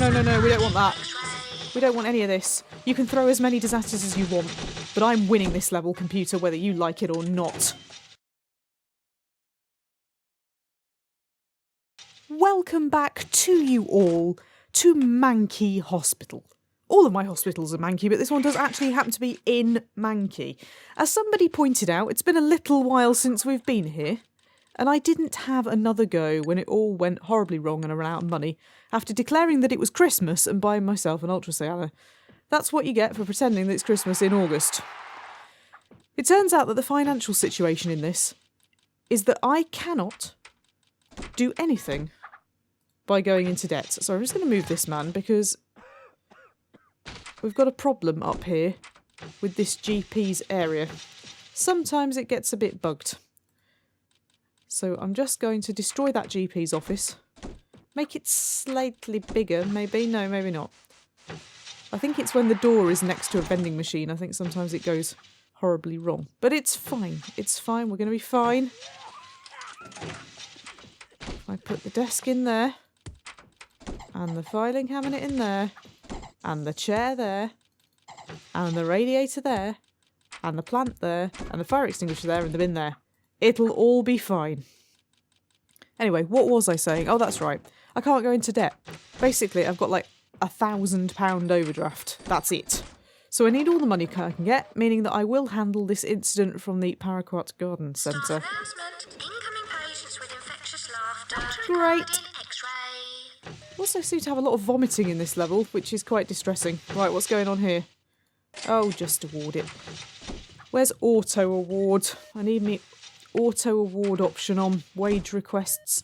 no, we don't want that. We don't want any of this. You can throw as many disasters as you want, but I'm winning this level, computer, whether you like it or not. Welcome back to you all to Manquay Hospital. All of my hospitals are Manquay, but this one does actually happen to be in Manquay. As somebody pointed out, it's been a little while since we've been here, and I didn't have another go when it all went horribly wrong and I ran out of money after declaring that it was Christmas and buying myself an Ultra Saiyaner. That's what you get for pretending that it's Christmas in August. It turns out that the financial situation in this is that I cannot do anything by going into debt. So I'm just going to move this man because we've got a problem up here with this GP's area. Sometimes it gets a bit bugged. So I'm just going to destroy that GP's office. Make it slightly bigger, maybe. No, maybe not. I think it's when the door is next to a vending machine. I think sometimes it goes horribly wrong. But it's fine. It's fine. We're going to be fine. I put the desk in there. And the filing cabinet in there. And the chair there. And the radiator there. And the plant there. And the fire extinguisher there. And the bin there. It'll all be fine. Anyway, what was I saying? Oh, that's right. I can't go into debt. Basically, I've got like £1,000 overdraft. That's it. So I need all the money I can get, meaning that I will handle this incident from the Paraquat Garden Centre. Great. Also seem to have a lot of vomiting in this level, which is quite distressing. Right, what's going on here? Oh, just award it. Where's auto award? I need me auto award option on wage requests.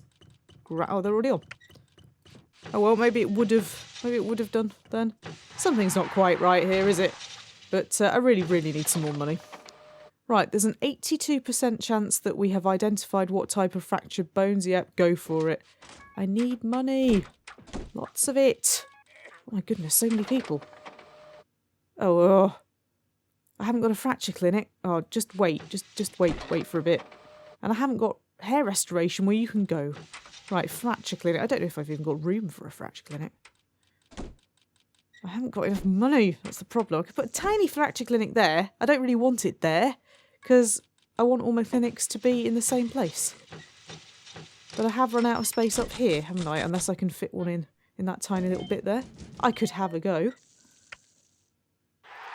Oh, they're already on. Oh well, maybe it would have done then. Something's not quite right here, is it? But I really need some more money. Right, there's an 82% chance that we have identified what type of fractured bones. Yep, go for it. I need money. Lots of it. Oh my goodness, so many people. Oh, I haven't got a fracture clinic. Oh, just wait. Just wait for a bit. And I haven't got hair restoration where you can go. Right, fracture clinic. I don't know if I've even got room for a fracture clinic. I haven't got enough money. That's the problem. I could put a tiny fracture clinic there. I don't really want it there because I want all my clinics to be in the same place. But I have run out of space up here, haven't I? Unless I can fit one in that tiny little bit there. I could have a go.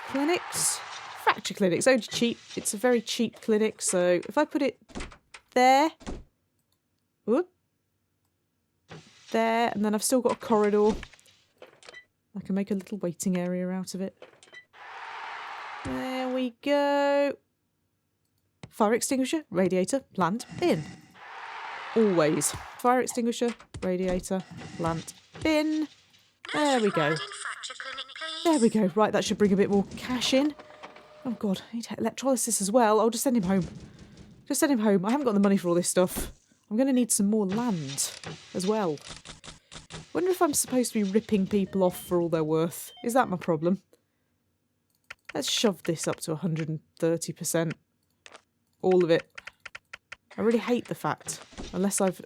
Clinics. Fracture clinics. Only cheap. It's a very cheap clinic. So if I put it there. Whoop. There. And then I've still got a corridor. I can make a little waiting area out of it. There we go. Fire extinguisher, radiator, plant, bin. Always. Fire extinguisher, radiator, plant, bin. There we go. There we go. Right, that should bring a bit more cash in. Oh god, I need electrolysis as well. I'll just send him home. Just send him home. I haven't got the money for all this stuff. I'm going to need some more land as well. Wonder if I'm supposed to be ripping people off for all they're worth. Is that my problem? Let's shove this up to 130%. All of it. I really hate the fact, unless I've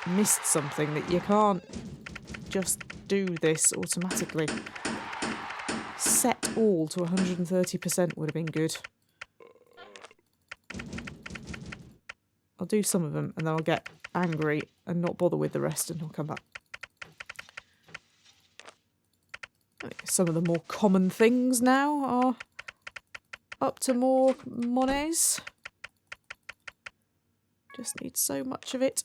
missed something, that you can't just do this automatically. Set all to 130% would have been good. I'll do some of them and then I'll get angry and not bother with the rest and I'll come back. Some of the more common things now are up to more monies. Just need so much of it.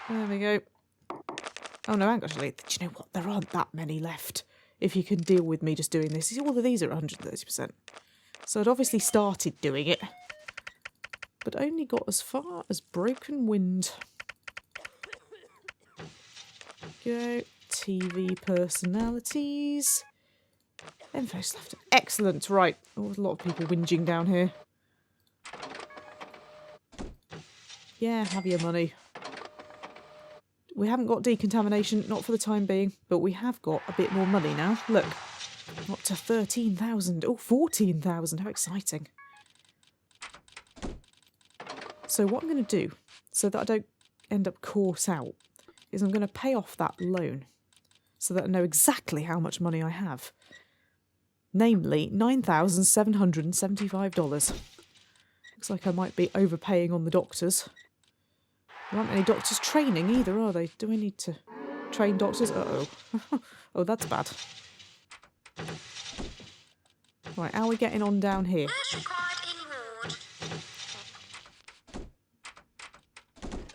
There we go. Oh no, actually, do you know what? There aren't that many left. If you can deal with me just doing this. See, all of these are at 130%. So I'd obviously started doing it. But only got as far as Broken Wind. Go. TV personalities. Info left. Excellent. Right. Oh, there's a lot of people whinging down here. Yeah, have your money. We haven't got decontamination, not for the time being, but we have got a bit more money now. Look, up to 13,000. Oh, 14,000. How exciting. So what I'm going to do, so that I don't end up caught out, is I'm going to pay off that loan. so that I know exactly how much money I have. Namely, $9,775. Looks like I might be overpaying on the doctors. There aren't any doctors training either, are they? Do I need to train doctors? Uh-oh. Oh, that's bad. Right, how are we getting on down here?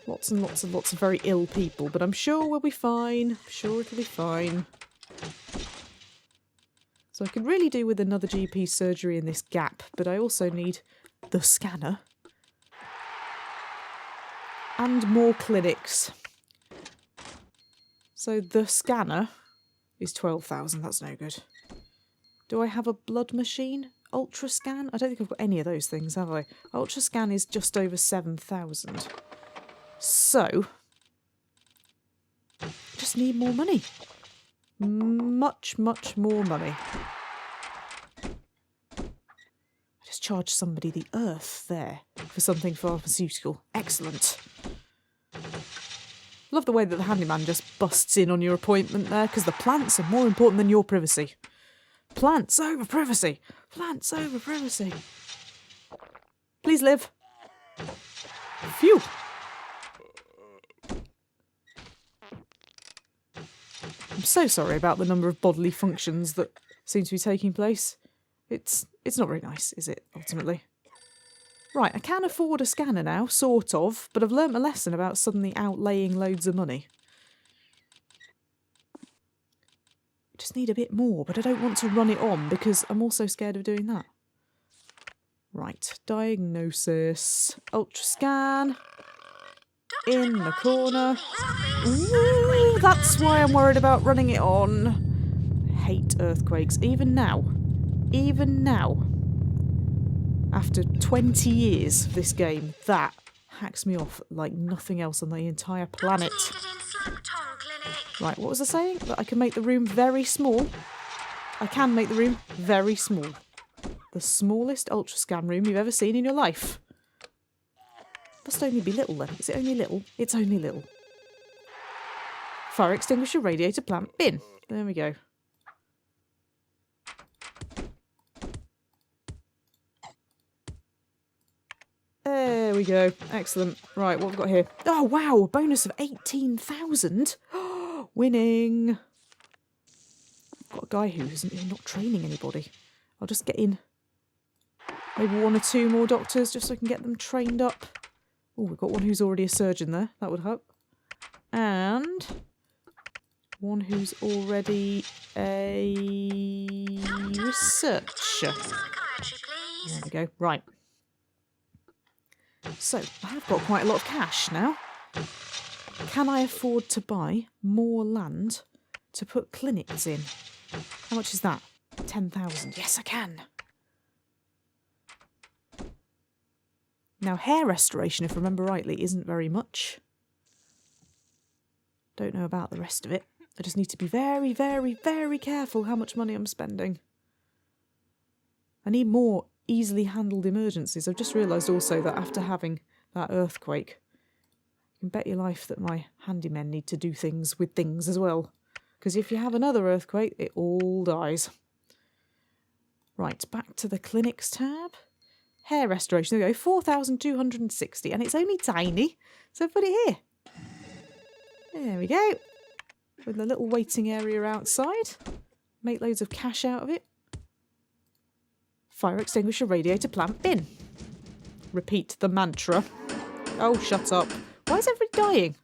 Lots and lots and lots of very ill people, but I'm sure we'll be fine. I'm sure it'll be fine. So I could really do with another GP surgery in this gap, but I also need the scanner. And more clinics. So the scanner is 12,000, that's no good. Do I have a blood machine? Ultrascan? I don't think I've got any of those things, have I? Ultrascan is just over 7,000. So, just need more money. Much, much more money. I just charged somebody the earth there for something pharmaceutical. Excellent. Love the way that the handyman just busts in on your appointment there, because the plants are more important than your privacy. Plants over privacy. Plants over privacy. Please live. Phew. I'm so sorry about the number of bodily functions that seem to be taking place. It's not very nice, is it, ultimately? Right, I can afford a scanner now, sort of, but I've learnt a lesson about suddenly outlaying loads of money. I just need a bit more, but I don't want to run it on because I'm also scared of doing that. Right, diagnosis, ultrascan, in the corner. Ooh, that's why I'm worried about running it on. I hate earthquakes, even now. Even now. After 20 years of this game, that hacks me off like nothing else on the entire planet. Right, what was I saying? That I can make the room very small? I can make the room very small. The smallest ultrascan room you've ever seen in your life. Must only be little then. Is it only little? It's only little. Fire extinguisher, radiator, plant, bin. There we go. There we go. Excellent. Right, what have we got here? Oh, wow. A bonus of 18,000. Winning. Got a guy who's not training anybody. I'll just get in maybe one or two more doctors just so I can get them trained up. Oh, we've got one who's already a surgeon there. That would help. And one who's already a researcher. There we go. Right. So, I have got quite a lot of cash now. Can I afford to buy more land to put clinics in? How much is that? 10,000. Yes, I can. Now, hair restoration, if I remember rightly, isn't very much. Don't know about the rest of it. I just need to be very, very, very careful how much money I'm spending. I need more easily handled emergencies. I've just realised also that after having that earthquake, you can bet your life that my handymen need to do things with things as well. Because if you have another earthquake, it all dies. Right, back to the clinics tab. Hair restoration, there we go, 4,260, and it's only tiny, so put it here. There we go. With a little waiting area outside. Make loads of cash out of it. Fire extinguisher, radiator, plant, bin. Repeat the mantra. Oh, shut up. Why is everybody dying?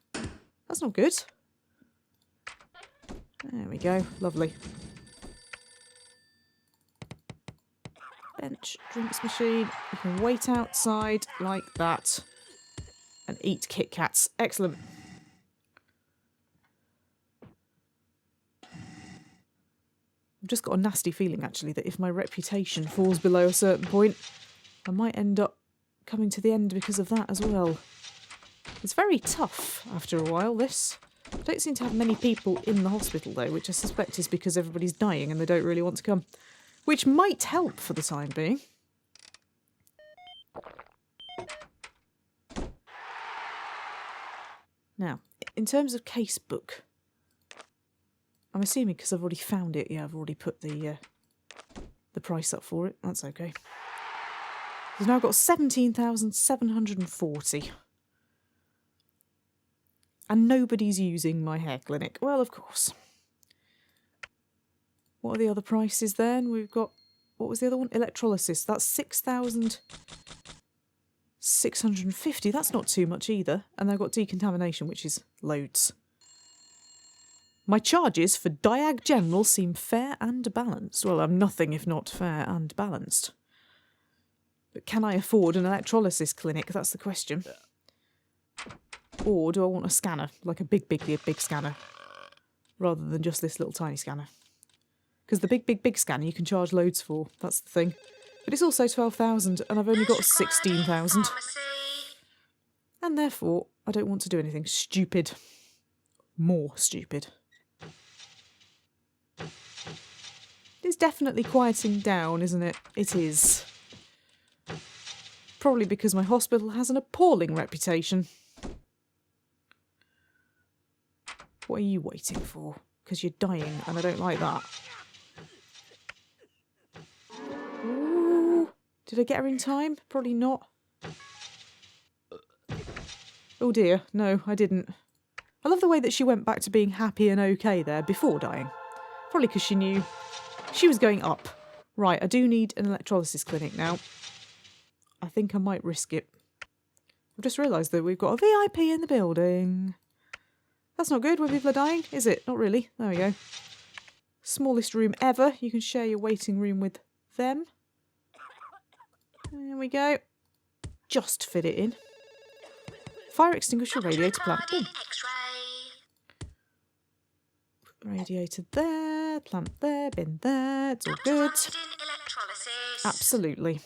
That's not good. There we go. Lovely. Bench, drinks machine. You can wait outside like that and eat Kit Kats. Excellent. I've just got a nasty feeling, actually, that if my reputation falls below a certain point, I might end up coming to the end because of that as well. It's very tough after a while, this. I don't seem to have many people in the hospital, though, which I suspect is because everybody's dying and they don't really want to come. Which might help for the time being. Now, in terms of casebook, I'm assuming because I've already found it. Yeah, I've already put the price up for it. That's okay. We've now got 17,740. And nobody's using my hair clinic. Well, of course. What are the other prices then? We've got... What was the other one? Electrolysis. That's 6,650. That's not too much either. And they've got decontamination, which is loads. My charges for Diag General seem fair and balanced. Well, I'm nothing if not fair and balanced. But can I afford an electrolysis clinic? That's the question. Or do I want a scanner? Like a big scanner. Rather than just this little tiny scanner. Because the big scanner you can charge loads for. That's the thing. But it's also 12,000 and I've only got 16,000. And therefore, I don't want to do anything stupid. More stupid. It's definitely quieting down, isn't it? It is. Probably because my hospital has an appalling reputation. What are you waiting for? Because you're dying and I don't like that. Ooh. Did I get her in time? Probably not. Oh dear, no, I didn't. I love the way that she went back to being happy and okay there before dying. Probably because she knew she was going up. Right, I do need an electrolysis clinic now. I think I might risk it. I've just realised that we've got a VIP in the building. That's not good when people are dying, is it? Not really. There we go. Smallest room ever. You can share your waiting room with them. There we go. Just fit it in. Fire extinguisher, radiator plant. Boom. Radiator there, plant there, bin there. It's all good. Absolutely.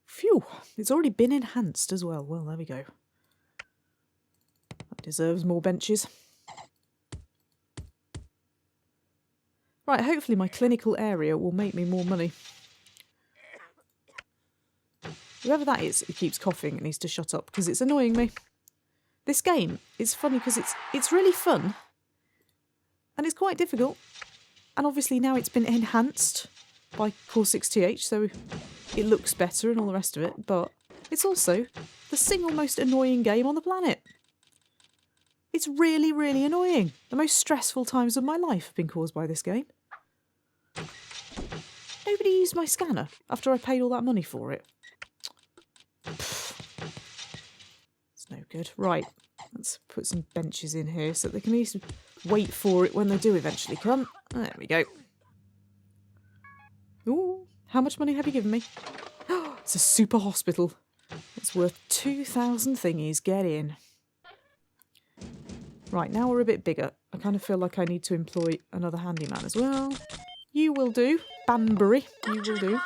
Phew. It's already been enhanced as well. Well, there we go. That deserves more benches. Right, hopefully my clinical area will make me more money. Whoever that is who keeps coughing needs to shut up because it's annoying me. This game is funny because it's really fun and it's quite difficult. And obviously now it's been enhanced by CorsixTH, so it looks better and all the rest of it, but it's also the single most annoying game on the planet. It's really, really annoying. The most stressful times of my life have been caused by this game. Nobody used my scanner after I paid all that money for it. It's no good. Right, let's put some benches in here so they can at least wait for it when they do eventually come. There we go. Ooh, how much money have you given me? It's a super hospital. It's worth 2,000 thingies. Get in. Right, now we're a bit bigger. I kind of feel like I need to employ another handyman as well. You will do. Banbury, you will do.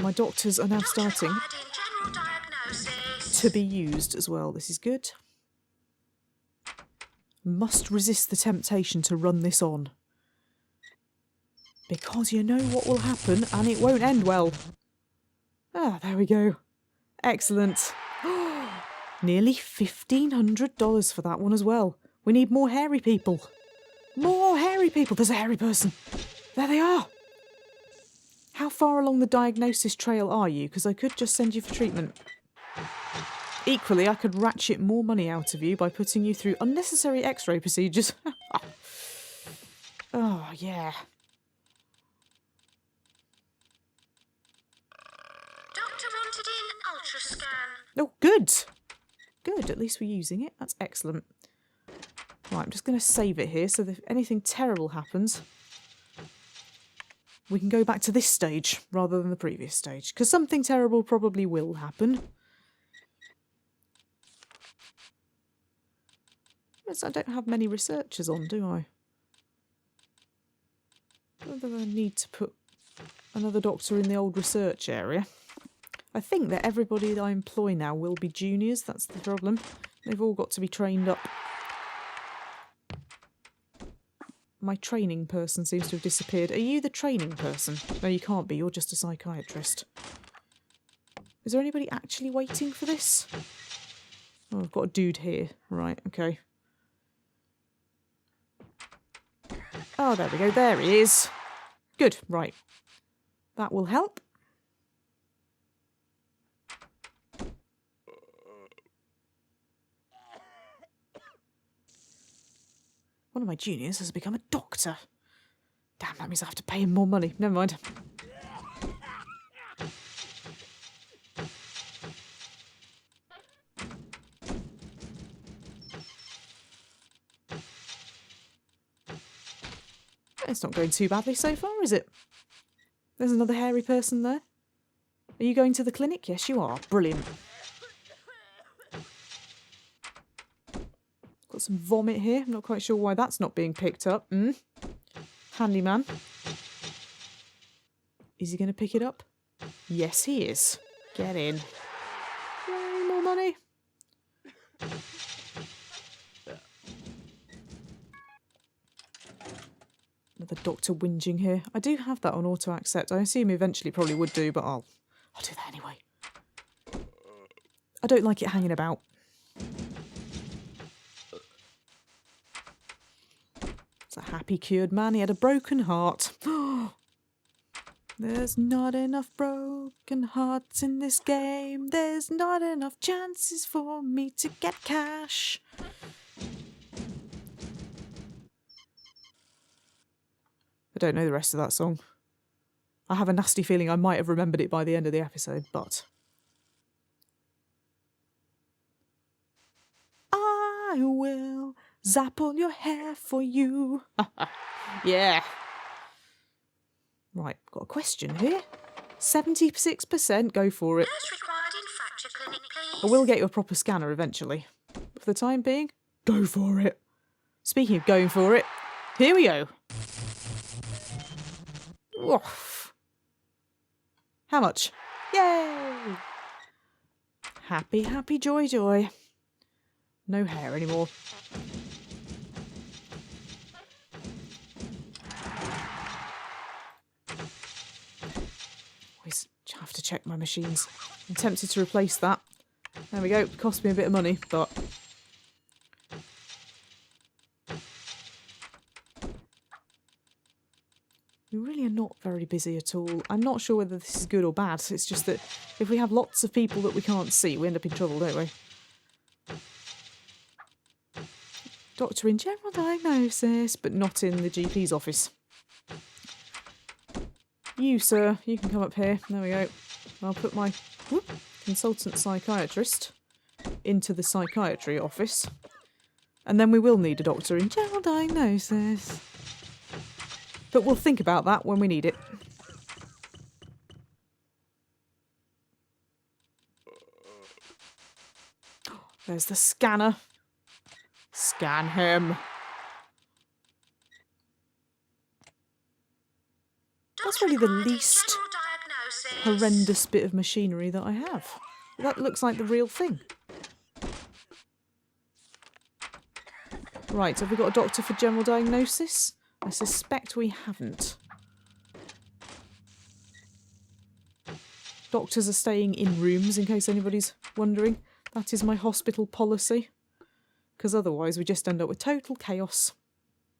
My doctors are now starting to be used as well. This is good. Must resist the temptation to run this on. Because you know what will happen and it won't end well. Ah, there we go. Excellent. Nearly $1,500 for that one as well. We need more hairy people. More hairy people. There's a hairy person. There they are. How far along the diagnosis trail are you? Because I could just send you for treatment. Equally, I could ratchet more money out of you by putting you through unnecessary x-ray procedures. Oh, yeah. Doctor wanted in ultrascan. Oh, good. Good, at least we're using it. That's excellent. Right, I'm just going to save it here so that if anything terrible happens, we can go back to this stage rather than the previous stage. Because something terrible probably will happen. Yes, I don't have many researchers on, do I? Whether I need to put another doctor in the old research area. I think that everybody that I employ now will be juniors. That's the problem. They've all got to be trained up. My training person seems to have disappeared. Are you the training person? No, you can't be. You're just a psychiatrist. Is there anybody actually waiting for this? Oh, I've got a dude here. Right, okay. Oh, there we go. There he is. Good, right. That will help. One of my juniors has become a doctor. Damn, that means I have to pay him more money. Never mind. It's not going too badly so far, is it? There's another hairy person there. Are you going to the clinic? Yes, you are. Brilliant. Got some vomit here. I'm not quite sure why that's not being picked up. Handyman. Is he going to pick it up? Yes, he is. Get in. Yay, more money. Another doctor whinging here. I do have that on auto accept. I assume eventually probably would do, but I'll do that anyway. I don't like it hanging about. It's a happy cured man. He had a broken heart. There's not enough broken hearts in this game. There's not enough chances for me to get cash. I don't know the rest of that song. I have a nasty feeling I might have remembered it by the end of the episode, but... I will zap all your hair for you. Yeah. Right, got a question here. 76%, go for it. Nurse required in fracture clinic, please. I will get you a proper scanner eventually. But for the time being, go for it. Speaking of going for it, here we go. Oof. How much? Yay! Happy, happy, joy, joy. No hair anymore. Always have to check my machines. I'm tempted to replace that. There we go. It cost me a bit of money, but... we really are not very busy at all. I'm not sure whether this is good or bad. It's just that if we have lots of people that we can't see, we end up in trouble, don't we? Doctor in general diagnosis, but not in the GP's office. You, sir, you can come up here. There we go. I'll put my consultant psychiatrist into the psychiatry office. And then we will need a doctor in general diagnosis. But we'll think about that when we need it. There's the scanner. Scan him. That's really the least horrendous bit of machinery that I have. That looks like the real thing. Right, have we got a doctor for general diagnosis? I suspect we haven't. Doctors are staying in rooms, in case anybody's wondering. That is my hospital policy. Because otherwise we just end up with total chaos.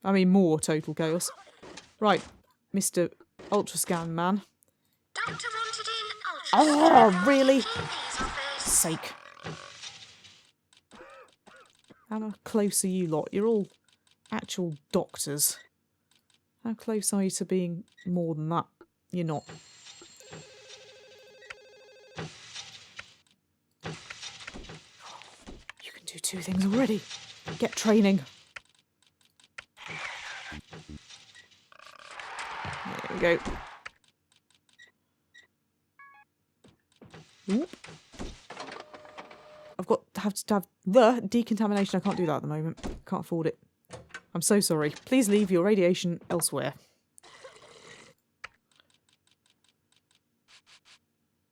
I mean, more total chaos. Right, Mr. Ultrascan man. Doctor wanted in ultrasound. Oh, really? GP's office. Sake. How close are you lot? You're all actual doctors. How close are you to being more than that? You're not. You can do two things already. Get training. There we go. Oop. I've got to have the decontamination. I can't do that at the moment. Can't afford it. I'm so sorry. Please leave your radiation elsewhere.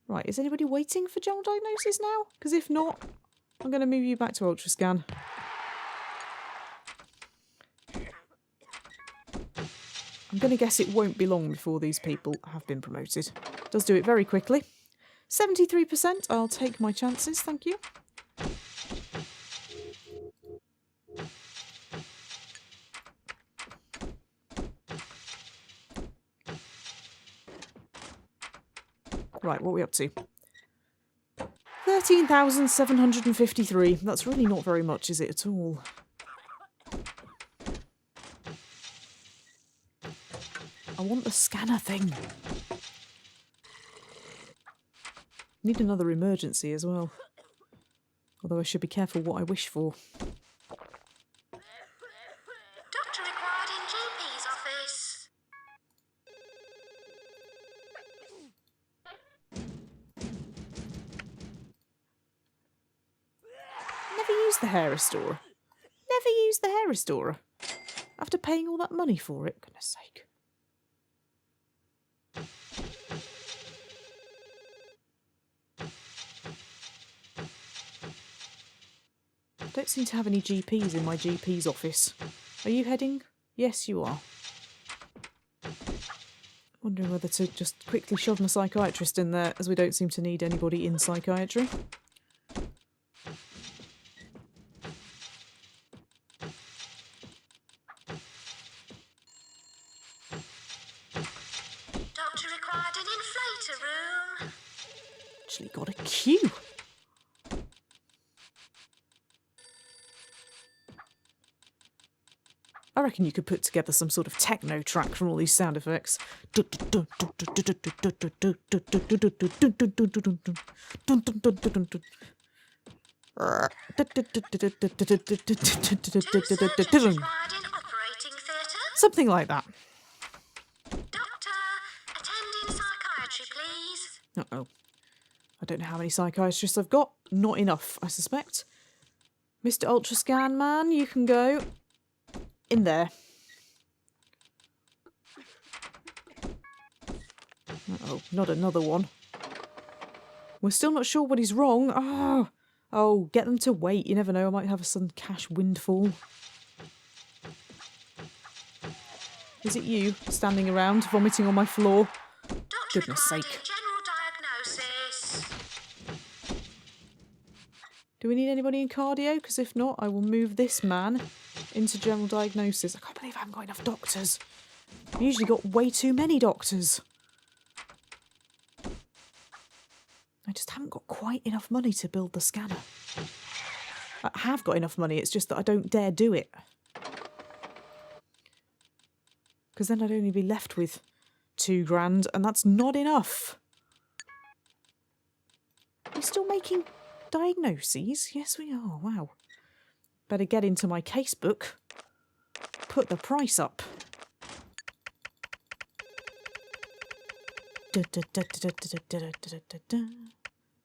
Right, is anybody waiting for general diagnosis now? Because if not, I'm going to move you back to Ultrascan. I'm going to guess it won't be long before these people have been promoted. Does do it very quickly. 73%. I'll take my chances, thank you. Right, what are we up to? 13,753. That's really not very much, is it, at all? I want the scanner thing. Need another emergency as well. Although I should be careful what I wish for. Doctor required in GP's office. Never used the hair restorer. Never used the hair restorer. After paying all that money for it, goodness sake. Don't seem to have any GPs in my GP's office. Are you heading? Yes, you are. Wondering whether to just quickly shove my psychiatrist in there, as we don't seem to need anybody in psychiatry. Doctor required an inflator room. Actually got a queue. I reckon you could put together some sort of techno track from all these sound effects. Something like that. Doctor, attend in psychiatry, please. Uh-oh. I don't know how many psychiatrists I've got. Not enough, I suspect. Mr. Ultrascan Man, you can go in there. Uh-oh, not another one. We're still not sure what is wrong. Oh, get them to wait. You never know, I might have a sudden cash windfall. Is it you standing around vomiting on my floor? Doctor Goodness required sake. in general diagnosis. Do we need anybody in cardio? Because if not, I will move this man into general diagnosis. I can't believe I haven't got enough doctors. I've usually got way too many doctors. I just haven't got quite enough money to build the scanner. I have got enough money, it's just that I don't dare do it. Because then I'd only be left with £2,000, and that's not enough. We're still making diagnoses? Yes, we are. Wow. Better get into my casebook. Put the price up.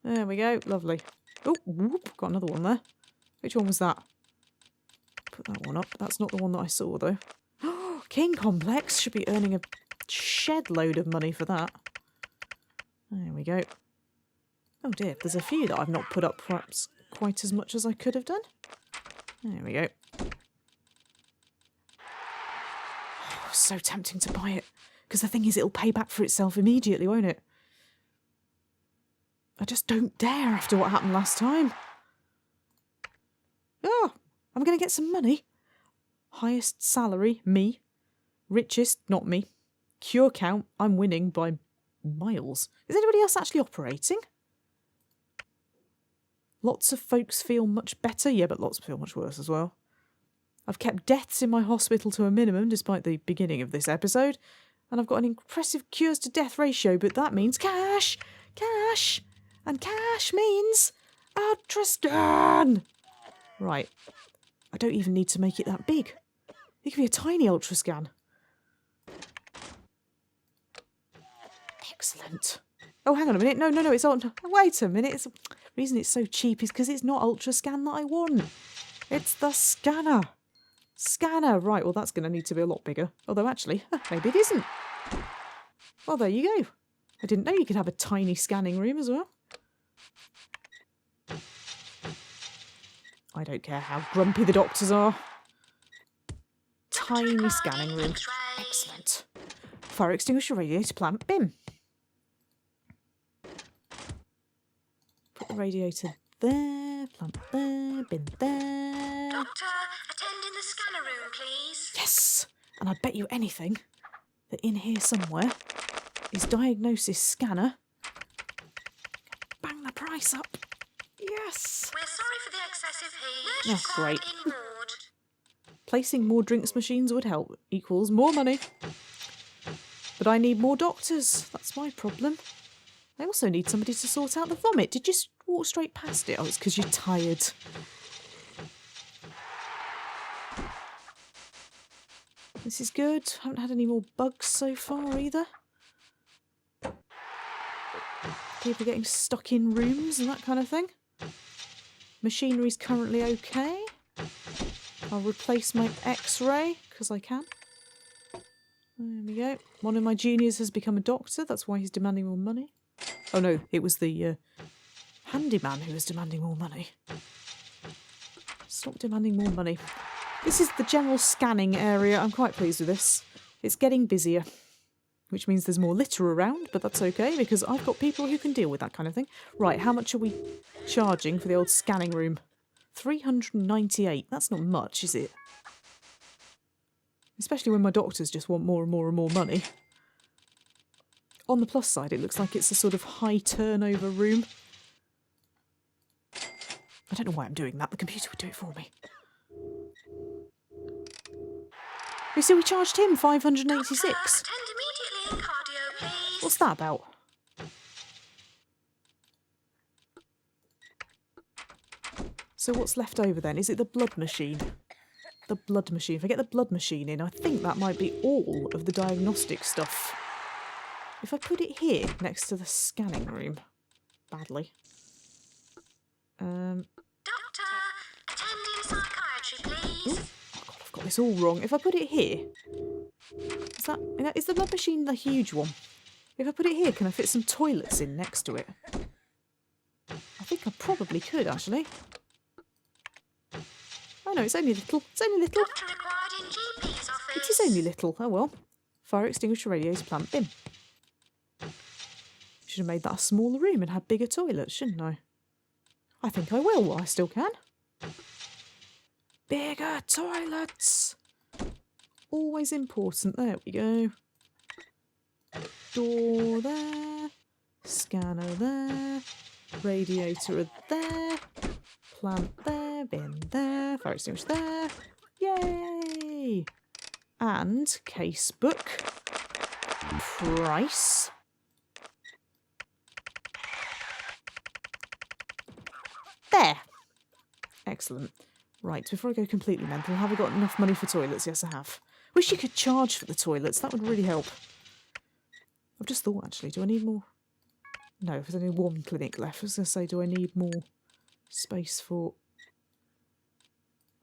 There we go. Lovely. Oh, whoop, got another one there. Which one was that? Put that one up. That's not the one that I saw, though. King Complex should be earning a shed load of money for that. There we go. Oh dear, there's a few that I've not put up perhaps quite as much as I could have done. There we go. Oh, so tempting to buy it. Because the thing is, it'll pay back for itself immediately, won't it? I just don't dare after what happened last time. Oh, I'm going to get some money. Highest salary, me. Richest, not me. Cure count, I'm winning by miles. Is anybody else actually operating? Lots of folks feel much better. Yeah, but lots feel much worse as well. I've kept deaths in my hospital to a minimum despite the beginning of this episode. And I've got an impressive cures to death ratio, but that means cash! Cash! And cash means ultrascan! Right. I don't even need to make it that big. It could be a tiny ultrascan. Excellent. Oh, hang on a minute. No, it's on. Wait a minute. The reason it's so cheap is because it's not ultrascan that I want. It's the scanner. Scanner. Right, well, that's going to need to be a lot bigger. Although, actually, maybe it isn't. Well, there you go. I didn't know you could have a tiny scanning room as well. I don't care how grumpy the doctors are. Tiny scanning room. Excellent. Fire extinguisher, radiator plant, bin. Put the radiator there, plant there, bin there. Doctor, attend in the scanner room, please. Yes! And I bet you anything that in here somewhere is diagnosis scanner nice up. Yes. We're sorry for the excessive heat. That's great. In ward. Placing more drinks machines would help. Equals more money. But I need more doctors. That's my problem. I also need somebody to sort out the vomit. Did you just walk straight past it? Oh, it's because you're tired. This is good. Haven't had any more bugs so far either. People getting stuck in rooms and that kind of thing. Machinery's currently okay. I'll replace my X-ray, because I can. There we go. One of my juniors has become a doctor. That's why he's demanding more money. Oh no, it was the handyman who was demanding more money. Stop demanding more money. This is the general scanning area. I'm quite pleased with this. It's getting busier, which means there's more litter around, but that's okay because I've got people who can deal with that kind of thing. Right, how much are we charging for the old scanning room? 398. That's not much, is it? Especially when my doctors just want more and more and more money. On the plus side, it looks like it's a sort of high turnover room. I don't know why I'm doing that. The computer would do it for me. You see, we charged him 586. Attend immediately in cardio, please. What's that about? So what's left over then? Is it the blood machine? The blood machine. If I get the blood machine in, I think that might be all of the diagnostic stuff. If I put it here, next to the scanning room. Badly. Doctor, attend in psychiatry, please. Oh god, I've got this all wrong. If I put it here... Is the blood machine the huge one? If I put it here, can I fit some toilets in next to it? I think I probably could, actually. Oh no, it's only little. It's only little. Doctor required in GP's office. It is only little. Oh well. Fire extinguisher, radiator, plant, bin. Should have made that a smaller room and had bigger toilets, shouldn't I? I think I will while I still can. Bigger toilets! Always important. There we go. Door there. Scanner there. Radiator there. Plant there. Bin there. Fire extinguisher there. Yay! And casebook. Price. There! Excellent. Right, before I go completely mental, have I got enough money for toilets? Yes, I have. Wish you could charge for the toilets. That would really help. I've just thought, actually, do I need more? No, there's only one clinic left. I was going to say, do I need more space for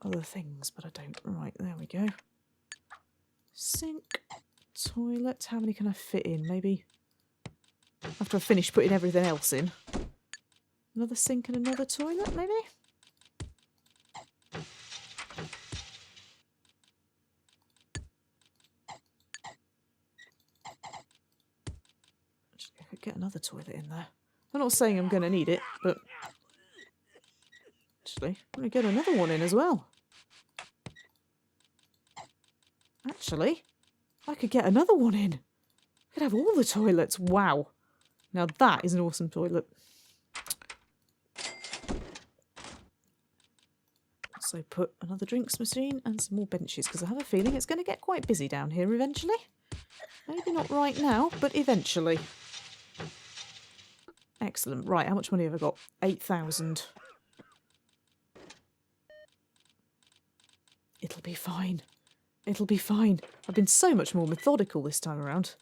other things? But I don't. Right, there we go. Sink. Toilet. How many can I fit in? Maybe after I've finished putting everything else in. Another sink and another toilet, maybe? Actually, I could get another toilet in there. I'm not saying I'm going to need it, but... Actually, I'm going to get another one in as well. Actually, I could get another one in. I could have all the toilets. Wow. Now that is an awesome toilet. So put another drinks machine and some more benches, because I have a feeling it's going to get quite busy down here eventually. Maybe not right now, but eventually. Excellent. Right, how much money have I got? 8,000. It'll be fine. It'll be fine. I've been so much more methodical this time around.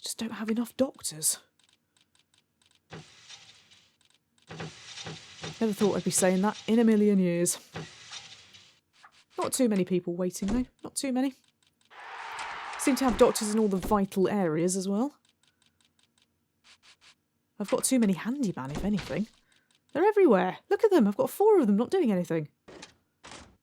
Just don't have enough doctors. Never thought I'd be saying that in a million years. Not too many people waiting though. Not too many. Seem to have doctors in all the vital areas as well. I've got too many handyman, if anything. They're everywhere. Look at them. I've got 4 of them not doing anything.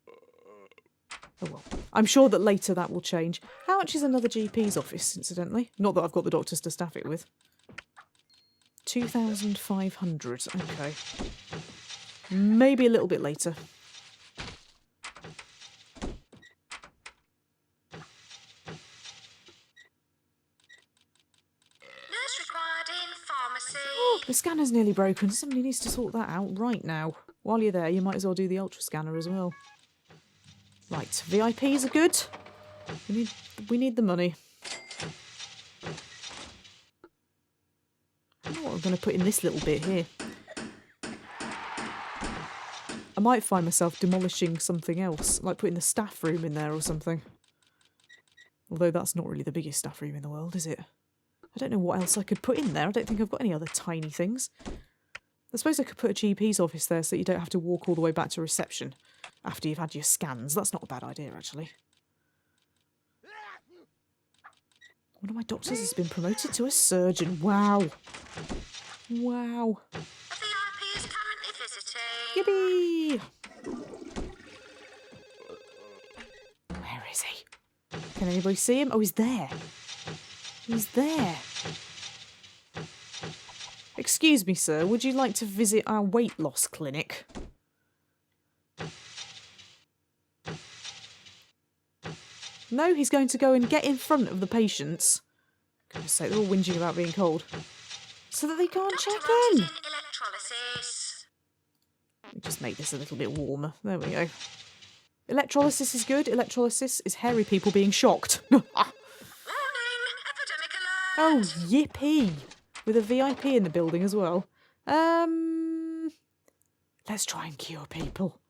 Oh well. I'm sure that later that will change. How much is another GP's office, incidentally? Not that I've got the doctors to staff it with. 2,500. Okay. Maybe a little bit later. Nurse required in pharmacy. Oh, this scanner's nearly broken. Somebody needs to sort that out right now. While you're there, you might as well do the ultra scanner as well. Right, VIPs are good. We need the money. I don't know what I'm going to put in this little bit here. I might find myself demolishing something else, like putting the staff room in there or something. Although that's not really the biggest staff room in the world, is it? I don't know what else I could put in there. I don't think I've got any other tiny things. I suppose I could put a GP's office there so that you don't have to walk all the way back to reception after you've had your scans. That's not a bad idea, actually. One of my doctors has been promoted to a surgeon. Wow. Wow. A VIP is currently visiting. Yippee! Where is he? Can anybody see him? Oh, he's there. He's there. Excuse me, sir. Would you like to visit our weight loss clinic? No, he's going to go and get in front of the patients. Goodness sake, they're all whinging about being cold. So that they can't check in. Electrolysis. Let me just make this a little bit warmer. There we go. Electrolysis is good. Electrolysis is hairy people being shocked. Warning, epidemic alert. Oh, yippee. With a VIP in the building as well. Let's try and cure people.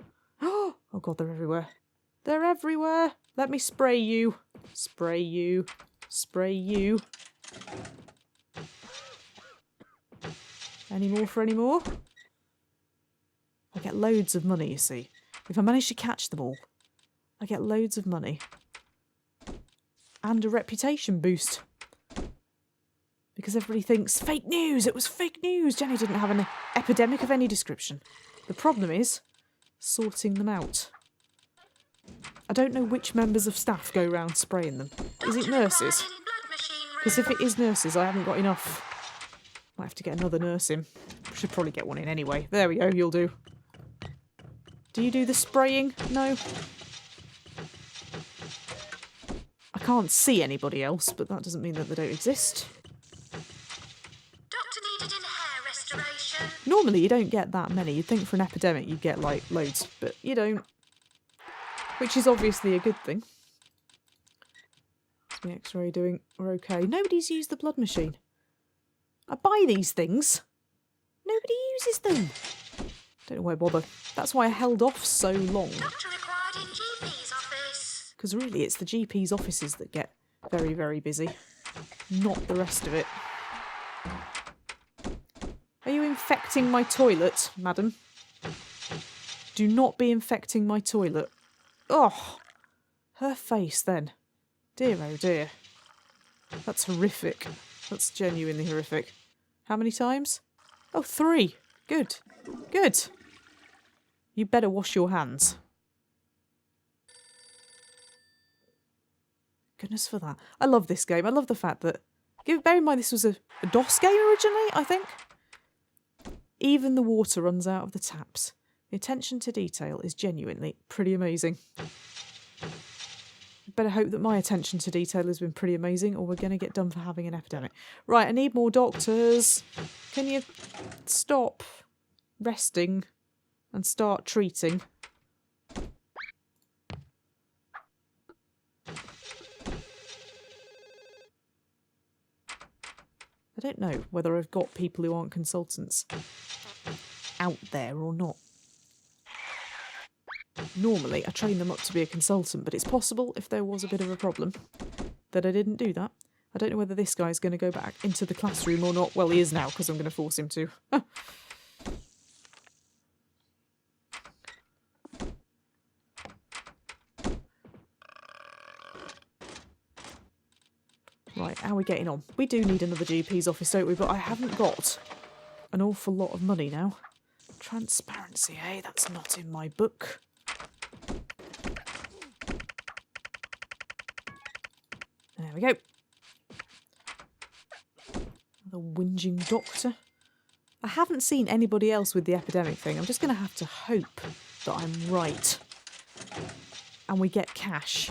Oh god, they're everywhere. They're everywhere. Let me spray you. Spray you. Spray you. Any more for any more? I get loads of money, you see. If I manage to catch them all, I get loads of money. And a reputation boost. Because everybody thinks, fake news, it was fake news. Jenny didn't have an epidemic of any description. The problem is sorting them out. I don't know which members of staff go round spraying them. Is it nurses? Because if it is nurses, I haven't got enough. Might have to get another nurse in. Should probably get one in anyway. There we go, you'll do. Do you do the spraying? No. I can't see anybody else, but that doesn't mean that they don't exist. Doctor needed in hair restoration. Normally you don't get that many. You'd think for an epidemic you'd get like loads, but you don't. Which is obviously a good thing. What's the X-ray doing? We're okay. Nobody's used the blood machine. I buy these things. Nobody uses them. Don't know why bother. That's why I held off so long. Doctor required in GP's office. Because really it's the GP's offices that get very, very busy. Not the rest of it. Are you infecting my toilet, madam? Do not be infecting my toilet. Oh, her face then. Dear oh dear. That's horrific. That's genuinely horrific. How many times? Oh, 3. Good. Good. You better wash your hands. Goodness for that. I love this game. I love the fact that... Bear in mind this was a DOS game originally, I think. Even the water runs out of the taps. The attention to detail is genuinely pretty amazing. Better hope that my attention to detail has been pretty amazing or we're going to get done for having an epidemic. Right, I need more doctors. Can you stop resting and start treating? I don't know whether I've got people who aren't consultants out there or not. Normally, I train them up to be a consultant, but it's possible, if there was a bit of a problem, that I didn't do that. I don't know whether this guy's going to go back into the classroom or not. Well, he is now, because I'm going to force him to. Right, how are we getting on? We do need another GP's office, don't we? But I haven't got an awful lot of money now. Transparency, eh? That's not in my book. There we go. The whinging doctor. I haven't seen anybody else with the epidemic thing. I'm just going to have to hope that I'm right. And we get cash.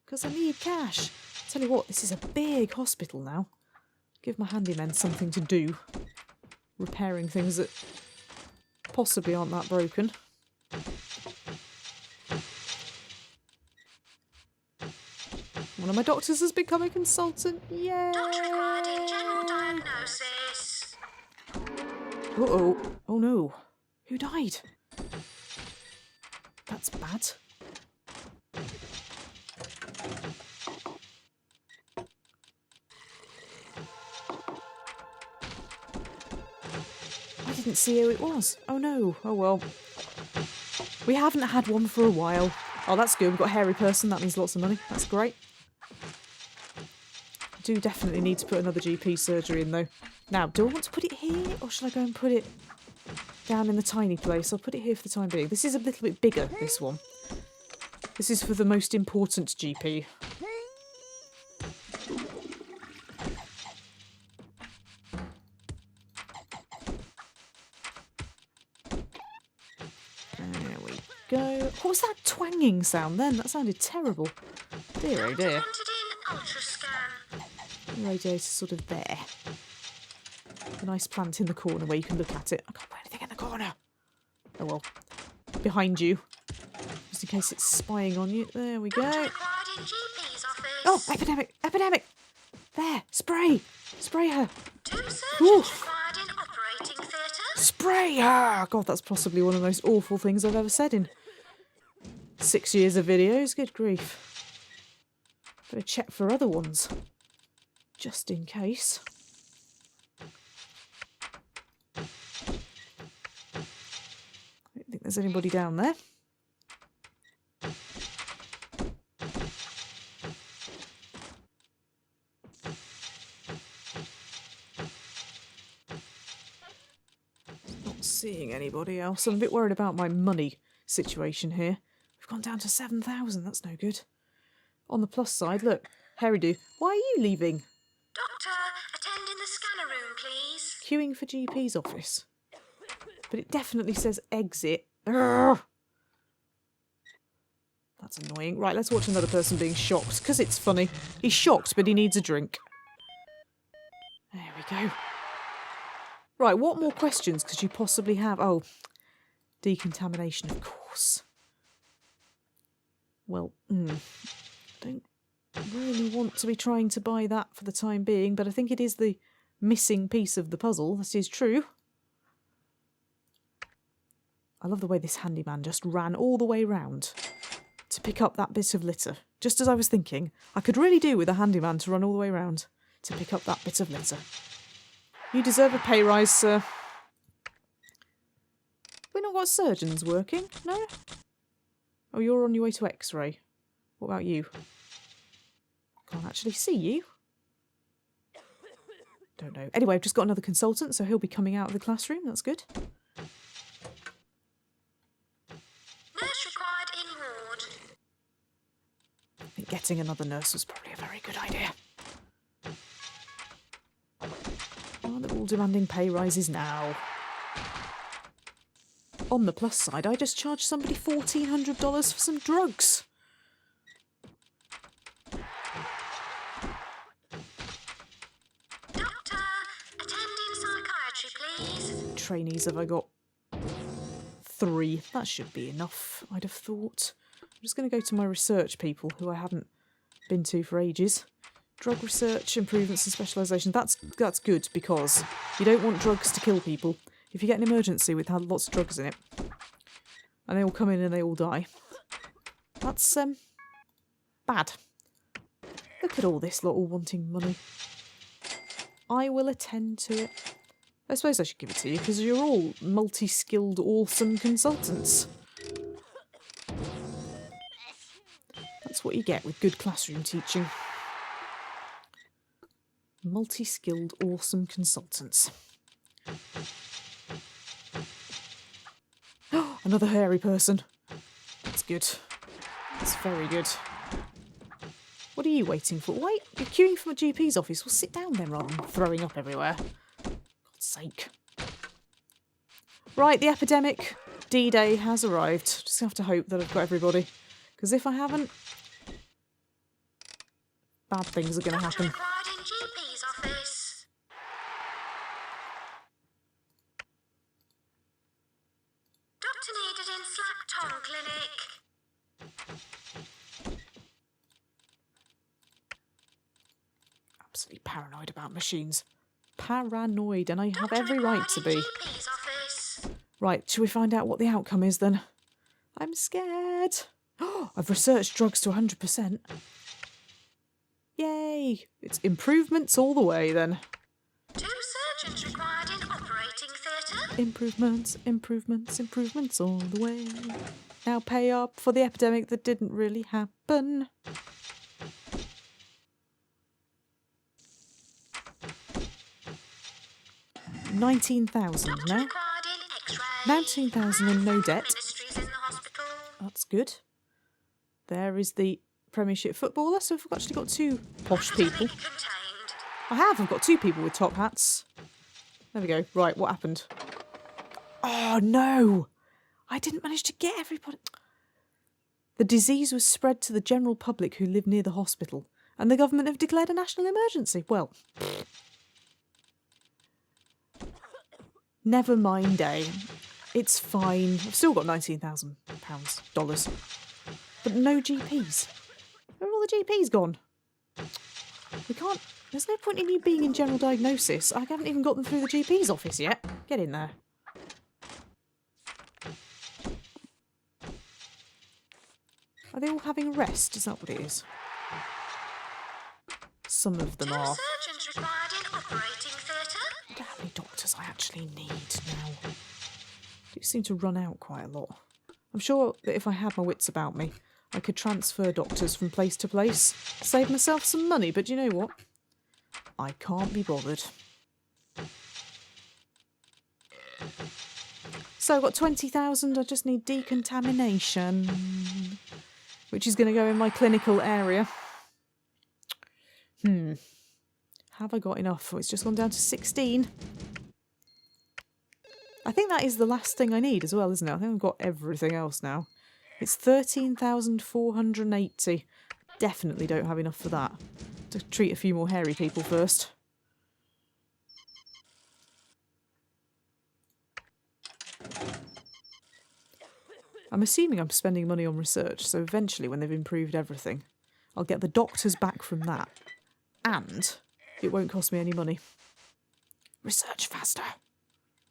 Because I need cash. Tell you what, this is a big hospital now. Give my handymen something to do. repairing things that possibly aren't that broken. One of my doctors has become a consultant. Yay! Doctor required in general diagnosis. Uh-oh. Oh no. Who died? That's bad. I didn't see who it was. Oh no. Oh well. We haven't had one for a while. Oh, that's good. We've got a hairy person. That means lots of money. That's great. Do definitely need to put another GP surgery in though. Now, do I want to put it here or should I go and put it down in the tiny place? I'll put it here for the time being. This is a little bit bigger, this one. This is for the most important GP. There we go. What was that twanging sound then? That sounded terrible. Dear oh dear. Radiator's sort of there. A nice plant in the corner where you can look at it. I can't put anything in the corner. Oh well. Behind you. Just in case it's spying on you. There we go. Oh, epidemic! Epidemic! There! Spray! Spray her! Spray her! God, that's possibly one of the most awful things I've ever said in 6 years of videos. Good grief. Better check for other ones. Just in case. I don't think there's anybody down there. Not seeing anybody else. I'm a bit worried about my money situation here. We've gone down to 7,000. That's no good. On the plus side, look. Hairy-do, why are you leaving? Doctor, attend in the scanner room, please. Queuing for GP's office. But it definitely says exit. Urgh. That's annoying. Right, let's watch another person being shocked, because it's funny. He's shocked, but he needs a drink. There we go. Right, what more questions could you possibly have? Oh, decontamination, of course. Well, don't really want to be trying to buy that for the time being, but I think it is the missing piece of the puzzle. That is true. I love the way this handyman just ran all the way round to pick up that bit of litter. Just as I was thinking, I could really do with a handyman to run all the way round to pick up that bit of litter. You deserve a pay rise, sir. We've not got surgeons working, no? Oh, you're on your way to X-ray. What about you? Can't actually see you. Don't know. Anyway, I've just got another consultant, so he'll be coming out of the classroom. That's good. Nurse required in ward. I think getting another nurse was probably a very good idea. Oh, they're all demanding pay rises now. On the plus side, I just charged somebody $1,400 for some drugs. Doctor, attend in psychiatry, please. Trainees have I got? 3. That should be enough, I'd have thought. I'm just going to go to my research people, who I haven't been to for ages. Drug research, improvements and specialisation. That's good, because you don't want drugs to kill people. If you get an emergency with lots of drugs in it, and they all come in and they all die, that's bad. Look at all this lot all wanting money. I will attend to it. I suppose I should give it to you, because you're all multi-skilled, awesome consultants. That's what you get with good classroom teaching. Multi-skilled, awesome consultants. Another hairy person. That's good. That's very good. What are you waiting for? Wait, you're queuing for my GP's office. Well, sit down then rather than throwing up everywhere. God's sake. Right, the epidemic D-Day has arrived. Just have to hope that I've got everybody. Because if I haven't, bad things are going to happen. doctor needed in Slack Tongue Clinic. Absolutely paranoid about machines. Paranoid, and I have Doctor every right to required in be. GP's office. Right, shall we find out what the outcome is then? I'm scared. Oh, I've researched drugs to 100%. Yay! It's improvements all the way then. 2 surgeons required in operating theatre. Improvements, improvements, improvements all the way. Now pay up for the epidemic that didn't really happen. $19,000 Doctor now. required in X-ray. 19,000 and no debt. Ministries in the hospital. That's good. There is the Premiership footballer, so we've actually got 2 posh people. Epidemic contained. I've got 2 people with top hats. There we go. Right, what happened? Oh no! I didn't manage to get everybody. The disease was spread to the general public who live near the hospital, and the government have declared a national emergency. Well, never mind, eh? It's fine. I've still got £19,000, dollars. But no GPs. Where are all the GPs gone? We can't... There's no point in you being in general diagnosis. I haven't even got them through the GP's office yet. Get in there. Are they all having a rest? Is that what it is? Some of them 2 are. surgeons required in operating theatre. I wonder how many doctors I actually need now. Do seem to run out quite a lot. I'm sure that if I had my wits about me, I could transfer doctors from place to place, save myself some money, but you know what? I can't be bothered. So I've got 20,000, I just need decontamination, which is going to go in my clinical area. Have I got enough? Oh, it's just gone down to 16. I think that is the last thing I need as well, isn't it? I think I've got everything else now. It's 13,480. Definitely don't have enough for that. To treat a few more hairy people first. I'm assuming I'm spending money on research, so eventually when they've improved everything, I'll get the doctors back from that. And it won't cost me any money. Research faster.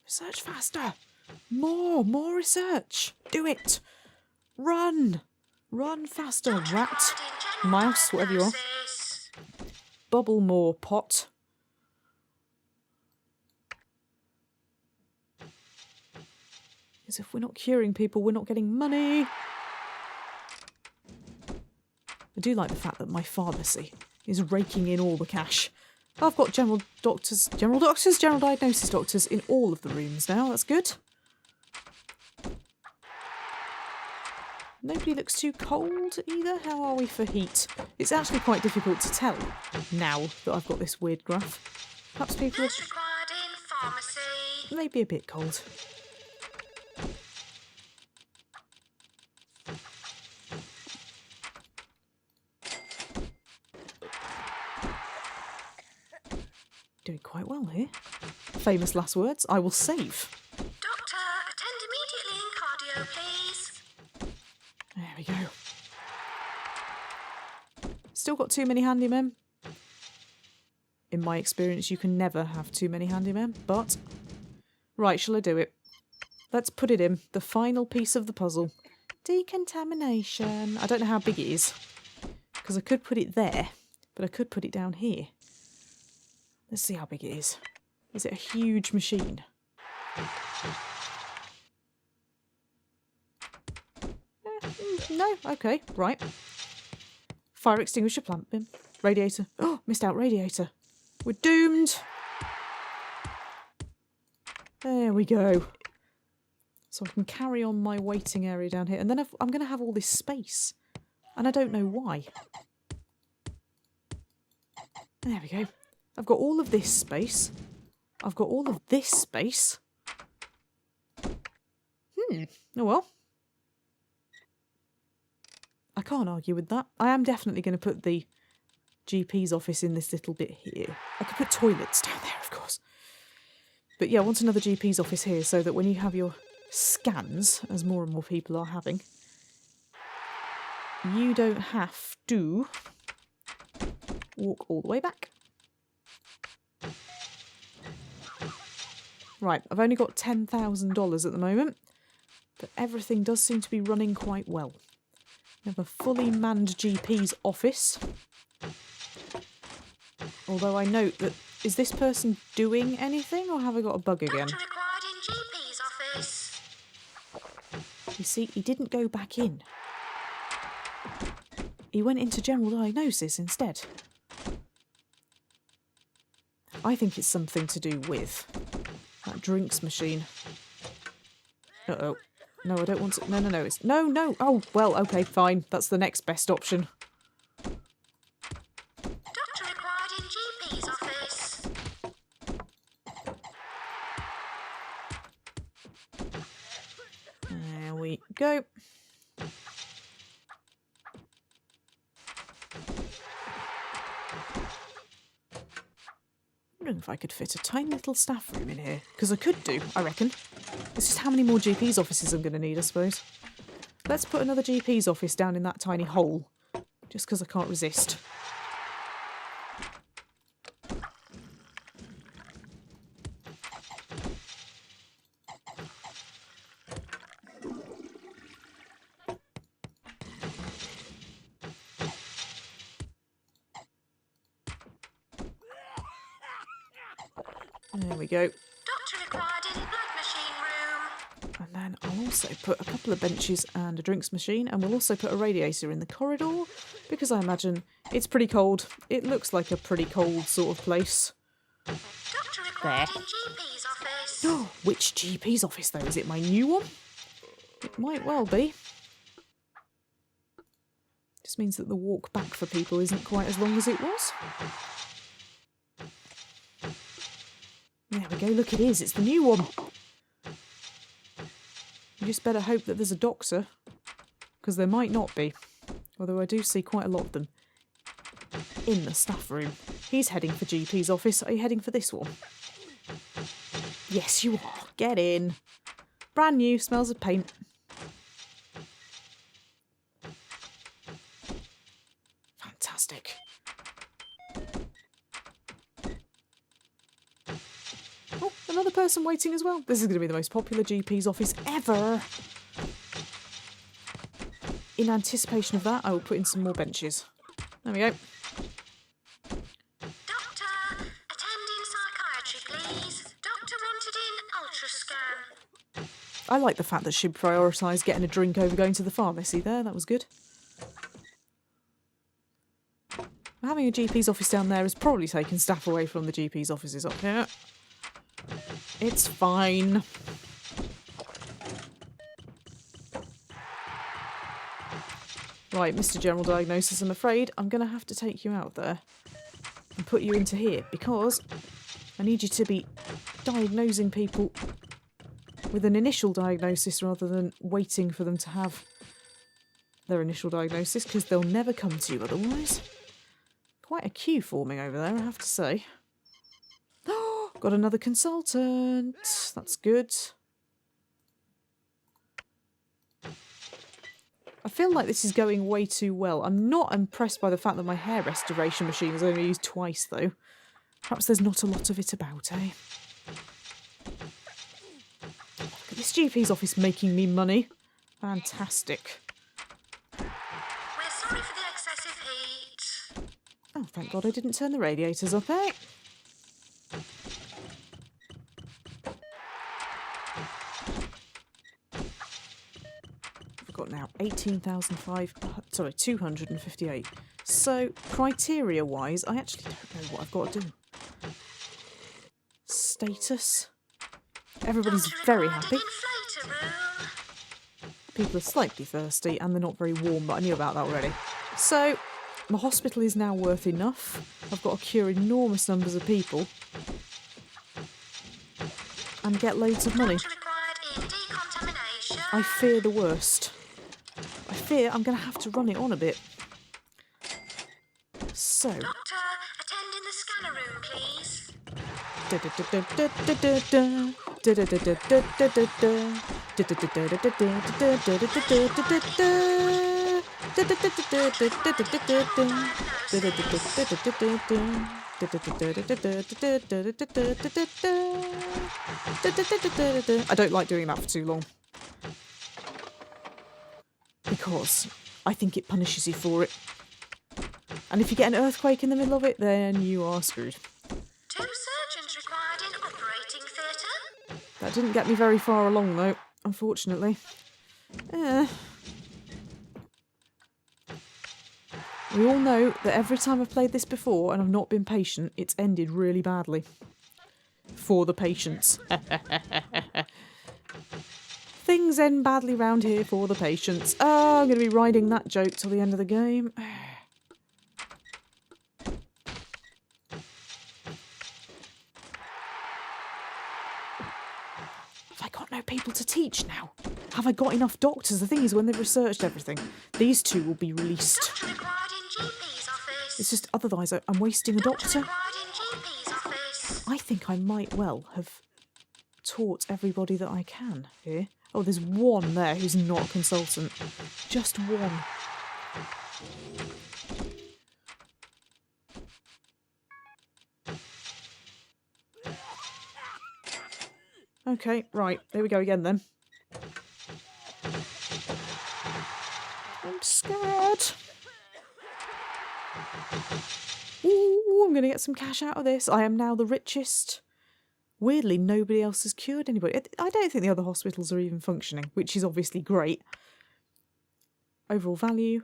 Research faster. More research. Do it. Run. Run faster, rat. Mouse, whatever you are. Bubble more, pot. Because if we're not curing people, we're not getting money. I do like the fact that my pharmacy is raking in all the cash. I've got general diagnosis doctors in all of the rooms now. That's good. Nobody looks too cold either. How are we for heat? It's actually quite difficult to tell now that I've got this weird graph. Perhaps people are required in pharmacy. maybe a bit cold. Doing quite well here. Famous last words. I will save. Doctor, attend immediately in cardio, please. There we go. Still got too many handymen. In my experience, you can never have too many handymen, but... Right, shall I do it? Let's put it in. The final piece of the puzzle. Decontamination. I don't know how big it is, because I could put it there, but I could put it down here. Let's see how big it is. Is it a huge machine? No? Okay, right. Fire extinguisher, plant bin, radiator. Oh, missed out radiator. We're doomed. There we go. So I can carry on my waiting area down here. And then I'm going to have all this space. And I don't know why. There we go. I've got all of this space. I've got all of this space. Oh well. I can't argue with that. I am definitely going to put the GP's office in this little bit here. I could put toilets down there, of course. But yeah, I want another GP's office here so that when you have your scans, as more and more people are having, you don't have to walk all the way back. Right, I've only got $10,000 at the moment, but everything does seem to be running quite well. We have a fully manned GP's office. Although I note that, is this person doing anything, or have I got a bug again? Doctor required in GP's office. You see, he didn't go back in. He went into general diagnosis instead. I think it's something to do with that drinks machine. Uh-oh. No, I don't want to... No. It's... No. Oh, well, okay, fine. That's the next best option. Doctor required in GP's office. There we go. I wonder if I could fit a tiny little staff room in here. Because I could do, I reckon. It's just how many more GP's offices I'm going to need, I suppose. Let's put another GP's office down in that tiny hole. Just because I can't resist. There we go. Doctor required in blood machine room. And then I'll also put a couple of benches and a drinks machine, and we'll also put a radiator in the corridor, because I imagine it's pretty cold. It looks like a pretty cold sort of place. Doctor required in GP's office. Oh, which GP's office though? Is it my new one? It might well be. Just means that the walk back for people isn't quite as long as it was. There we go, look, it is. It's the new one. You just better hope that there's a doctor, because there might not be. Although I do see quite a lot of them in the staff room. He's heading for GP's office. Are you heading for this one? Yes, you are. Get in. Brand new, smells of paint. Fantastic. Oh, another person waiting as well. This is going to be the most popular GP's office ever. In anticipation of that, I will put in some more benches. There we go. Doctor, attend in psychiatry, please. Doctor wanted in ultrascan. I like the fact that she prioritised getting a drink over going to the pharmacy there. That was good. Having a GP's office down there has probably taken staff away from the GP's offices up here. It's fine. Right, Mr. General Diagnosis, I'm afraid I'm going to have to take you out there and put you into here, because I need you to be diagnosing people with an initial diagnosis rather than waiting for them to have their initial diagnosis, because they'll never come to you otherwise. Quite a queue forming over there, I have to say. Oh, got another consultant. That's good. I feel like this is going way too well. I'm not impressed by the fact that my hair restoration machine is only used twice, though. Perhaps there's not a lot of it about, eh? Look at this GP's office making me money. Fantastic. We're sorry for the excessive heat. Oh, thank God I didn't turn the radiators up, eh? I've got now 258. So, criteria-wise, I actually don't know what I've got to do. Status. Everybody's Doctor very required happy. in inflator room. People are slightly thirsty and they're not very warm, but I knew about that already. So, my hospital is now worth enough. I've got to cure enormous numbers of people and get loads of money. Doctor required in decontamination. I fear the worst. I fear I'm going to have to run it on a bit. So... Doctor, attend in the scanner room, please. I don't like doing that for too long. Because I think it punishes you for it. And if you get an earthquake in the middle of it, then you are screwed. 2 surgeons required in operating theatre. That didn't get me very far along, though, unfortunately. We all know that every time I've played this before and I've not been patient, it's ended really badly. For the patients. Things end badly round here for the patients. Oh, I'm going to be riding that joke till the end of the game. Have I got no people to teach now? Have I got enough doctors? The thing is, when they've researched everything, these two will be released. Doctor required in GP's office. It's just otherwise I'm wasting a doctor. Required in GP's office. I think I might well have taught everybody that I can here. Oh, there's one there who's not a consultant. Just one. Okay, right. There we go again then. I'm scared. Ooh, I'm going to get some cash out of this. I am now the richest. Weirdly, nobody else has cured anybody. I don't think the other hospitals are even functioning, which is obviously great. Overall value.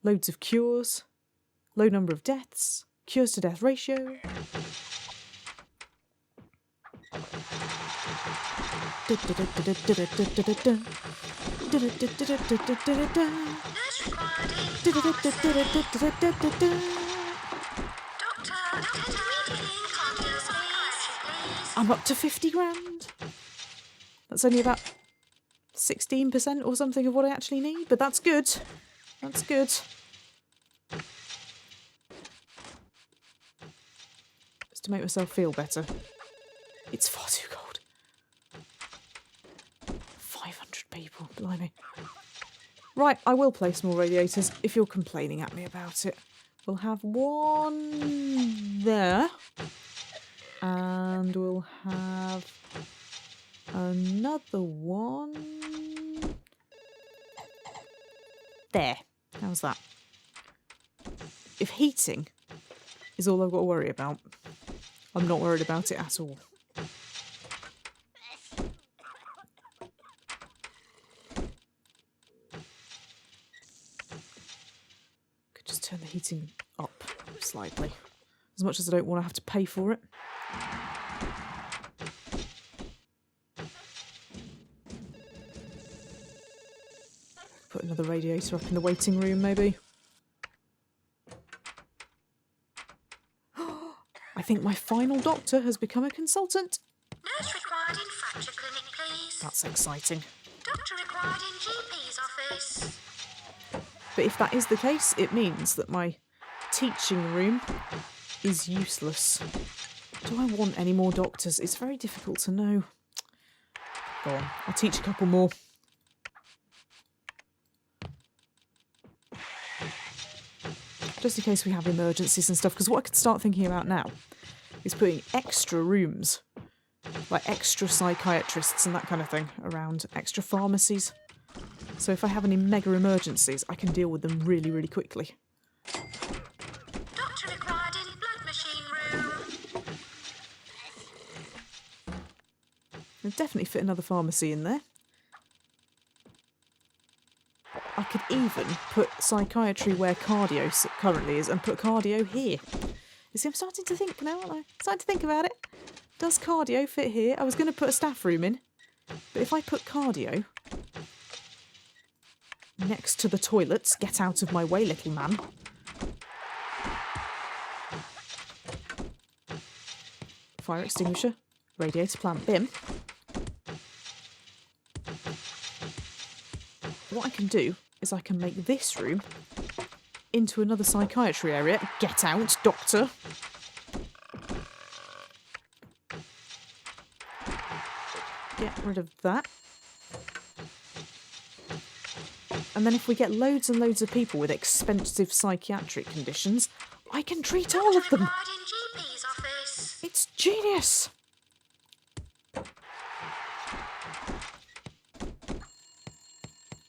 Loads of cures. Low number of deaths. Cures to death ratio. I'm up to 50 grand. That's only about 16% or something of what I actually need, but that's good. That's good. Just to make myself feel better. It's far too cold. 500 people, blimey. Right, I will place more radiators if you're complaining at me about it. We'll have one there. And we'll have another one there. How's that? If heating is all I've got to worry about, I'm not worried about it at all. Could just turn the heating up slightly. As much as I don't want to have to pay for it. Put another radiator up in the waiting room, maybe. I think my final doctor has become a consultant. Nurse required in fracture clinic, please. That's exciting. Doctor required in GP's office. But if that is the case, it means that my teaching room is useless. Do I want any more doctors? It's very difficult to know. Go on, I'll teach a couple more. Just in case we have emergencies and stuff, because what I could start thinking about now is putting extra rooms, like extra psychiatrists and that kind of thing, around extra pharmacies. So if I have any mega emergencies, I can deal with them really, really quickly. Doctor required in blood machine room. I'll definitely fit another pharmacy in there. I could even put psychiatry where cardio currently is and put cardio here. You see, I'm starting to think now, aren't I? Starting to think about it. Does cardio fit here? I was going to put a staff room in, but if I put cardio next to the toilets, get out of my way, little man. Fire extinguisher, radiator plant bin. What I can do is I can make this room into another psychiatry area. Get out, doctor. Get rid of that. And then if we get loads and loads of people with expensive psychiatric conditions, I can treat all of them. Required in GP's office. It's genius.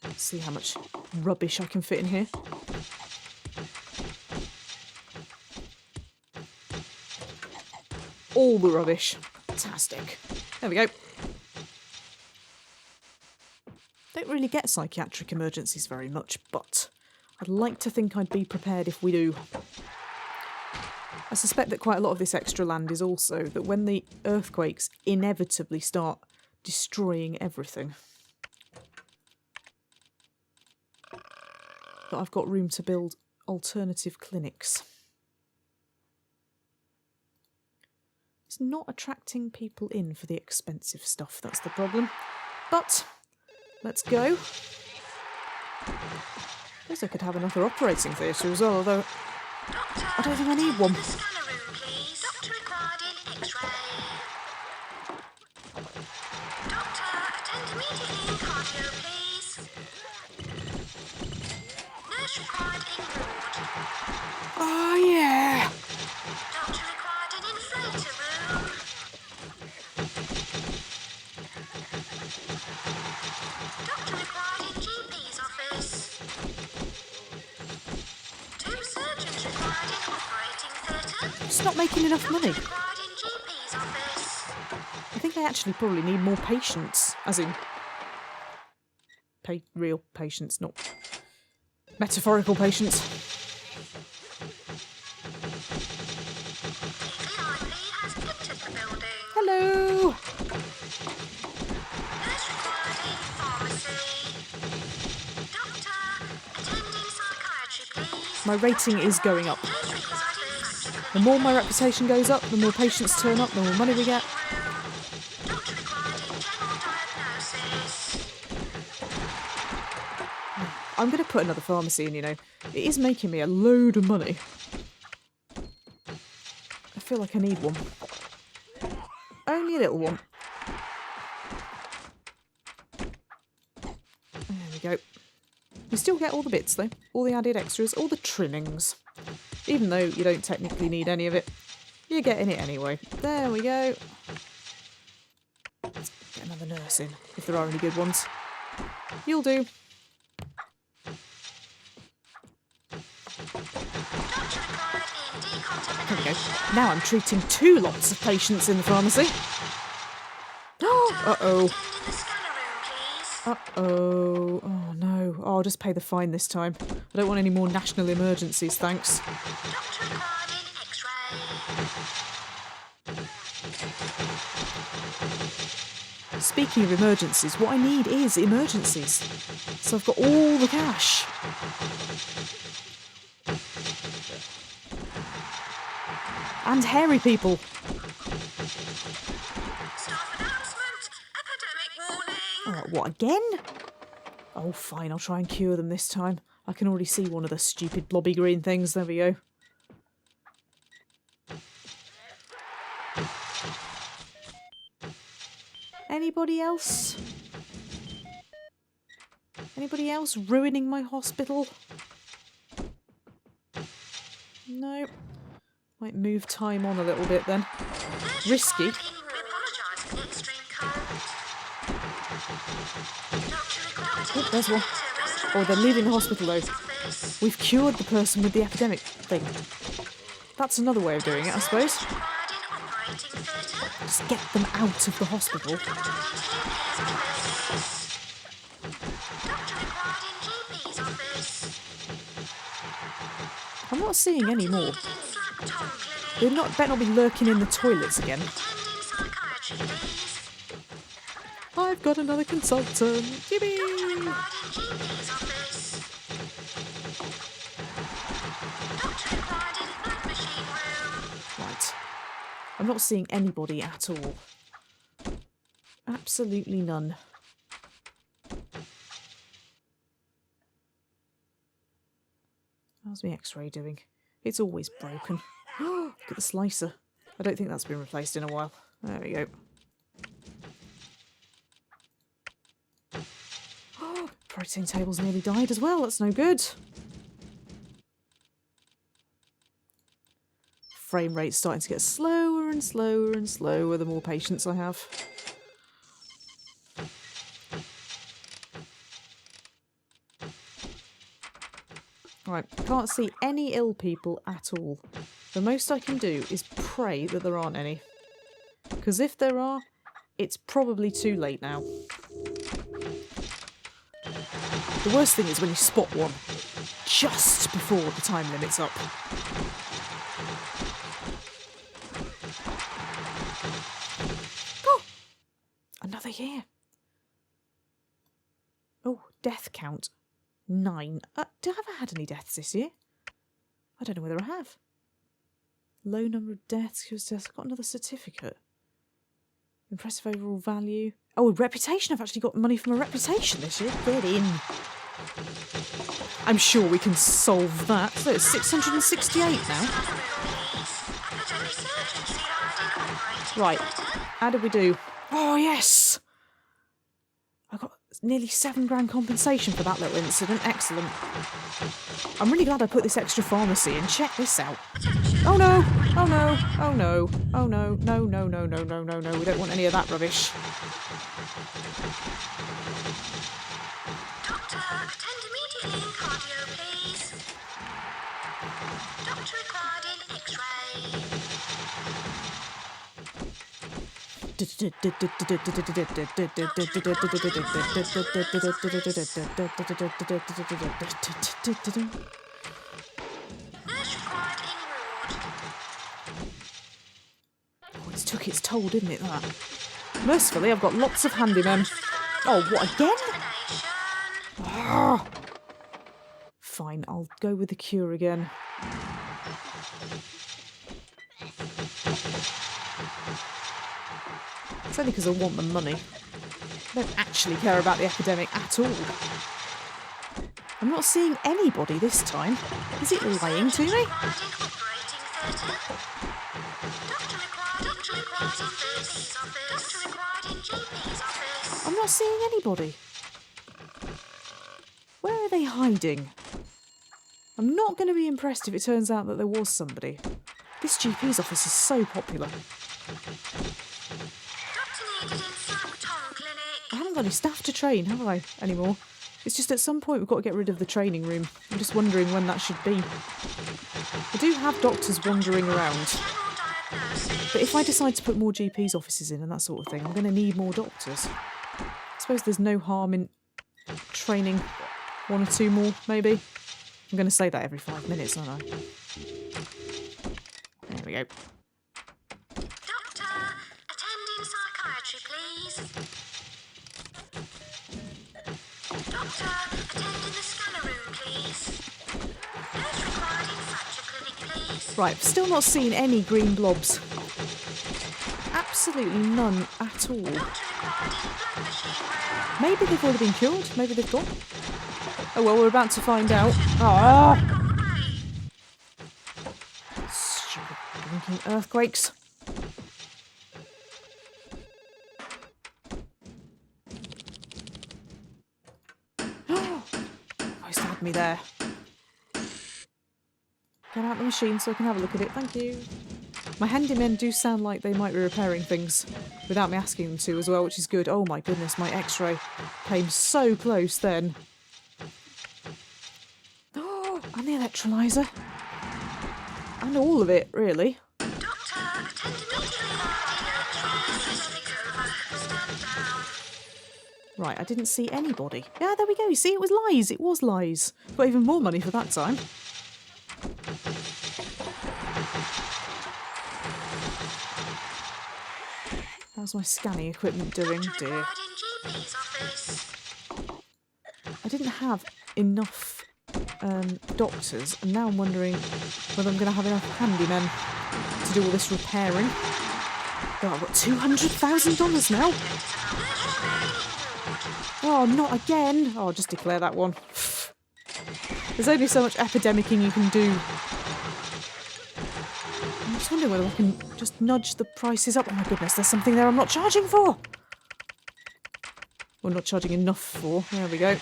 Let's see how much rubbish I can fit in here. All the rubbish. Fantastic. There we go. Don't really get psychiatric emergencies very much, but I'd like to think I'd be prepared if we do. I suspect that quite a lot of this extra land is also that when the earthquakes inevitably start destroying everything, that I've got room to build alternative clinics. It's not attracting people in for the expensive stuff, that's the problem. But let's go. I guess I could have another operating theatre as well, although Doctor, I don't think I need one. the scanner room, please. Doctor required in X-ray. Doctor, attend immediately in cardio, please. Nurse required in ward. Oh yeah! Doctor required in inflator room. Doctor required in GP's office. 2 surgeons required in operating theatre. It's not making enough money. Required in GP's office. I think I actually probably need more patients, as in real patients, not metaphorical patients. VIP has entered the building. Hello! Nurse required in pharmacy. Doctor, attending psychiatry, please. My rating is going up. Nurse required in factory. The more my reputation goes up, the more patients turn up, the more money we get. Doctor required in general diagnosis. I'm going to put another pharmacy in, you know. It is making me a load of money. I feel like I need one. Only a little one. There we go. You still get all the bits though. All the added extras, all the trimmings. Even though you don't technically need any of it. You're getting it anyway. There we go. Let's get another nurse in, if there are any good ones. You'll do. Doctor required in There we go. decontamination. Now I'm treating 2 lots of patients in the pharmacy. Uh-oh. Attend in the scanner room, please. Uh-oh. Oh, no. Oh, I'll just pay the fine this time. I don't want any more national emergencies, thanks. Doctor required in X-ray. Speaking of emergencies, what I need is emergencies. So I've got all the cash. And hairy people. Staff announcement. Epidemic warning. What, again? Oh, fine, I'll try and cure them this time. I can already see one of the stupid blobby green things. There we go. Anybody else? Anybody else ruining my hospital? No. Might move time on a little bit then. Risky. We apologise for the extreme cold. Doctor required in Oh, there's one. theatre. Oh, they're leaving the hospital though. Office. We've cured the person with the epidemic thing. That's another way of doing it, I suppose. Required in operating theatre. Just get them out of the hospital. Doctor required in GP's office. I'm not seeing any more. Needed in Slack Tom Clinic. They better not be lurking in the toilets again. Attending psychiatry, please. I've got another consultant. Yippee! Required in GP's office. Doctor required in blood machine room. Right. I'm not seeing anybody at all. Absolutely none. How's my x-ray doing? It's always broken. Look at the slicer. I don't think that's been replaced in a while. There we go. Operating table's nearly died as well. That's no good. Frame rate's starting to get slower and slower and slower the more patience I have. Right, can't see any ill people at all. The most I can do is pray that there aren't any. Because if there are, it's probably too late now. The worst thing is when you spot one just before the time limit's up. Oh! Another year. Oh, death count. 9. Have I had any deaths this year? I don't know whether I have. Low number of deaths. I've got another certificate. Impressive overall value. Oh, a reputation. I've actually got money from a reputation this year. Get in. I'm sure we can solve that. So it's 668 now. Right. How did we do? Oh, yes. I got nearly £7,000 compensation for that little incident. Excellent. I'm really glad I put this extra pharmacy in. Check this out. Oh no! Oh no! Oh no! Oh no! No, no, no, no, no, no, no. We don't want any of that rubbish. Doctor, attend immediately in cardio, please. Doctor required in X-ray. Nurse required in ward. Oh, it's took its toll, didn't it, that? Mercifully, I've got lots of handymen. Oh, what, again? Ah. Fine, I'll go with the cure again. It's only because I want the money. I don't actually care about the epidemic at all. I'm not seeing anybody this time. Is it lying to me? I'm not seeing anybody. Where are they hiding? I'm not going to be impressed if it turns out that there was somebody. This GP's office is so popular. I haven't got any staff to train, have I, anymore? It's just at some point we've got to get rid of the training room. I'm just wondering when that should be. I do have doctors wandering around. But if I decide to put more GP's offices in and that sort of thing, I'm going to need more doctors. I suppose there's no harm in training 1 or 2 more, maybe. I'm going to say that every 5 minutes, aren't I? There we go. Doctor, attend in psychiatry, please. Doctor, attend in the scanner room, please. Nurse required in fracture clinic, please. Right, still not seen any green blobs. Absolutely none at all. Doctor required in blood machine room. Maybe they've already been cured. Maybe they've gone. Oh well, we're about to find out. Ah! Stupid blinking earthquakes. Almost had me there. Get out the machine so I can have a look at it. Thank you. My handymen do sound like they might be repairing things without me asking them to as well, which is good. Oh my goodness, my x-ray came so close then. Oh, and the electrolyser. And all of it, really. Doctor, attend immediately. Stand down. Right, I didn't see anybody. Yeah, there we go. You see, it was lies. It was lies. Got even more money for that time. How's my scanning equipment doing, dear? I didn't have enough doctors, and now I'm wondering whether I'm going to have enough handymen to do all this repairing. God, I've got $200,000 now. Oh, not again. Oh, I'll just declare that one. There's only so much epidemicing you can do. I'm just wondering whether I can just nudge the prices up. Oh my goodness, there's something there I'm not charging for. Well, not charging enough for. There we go.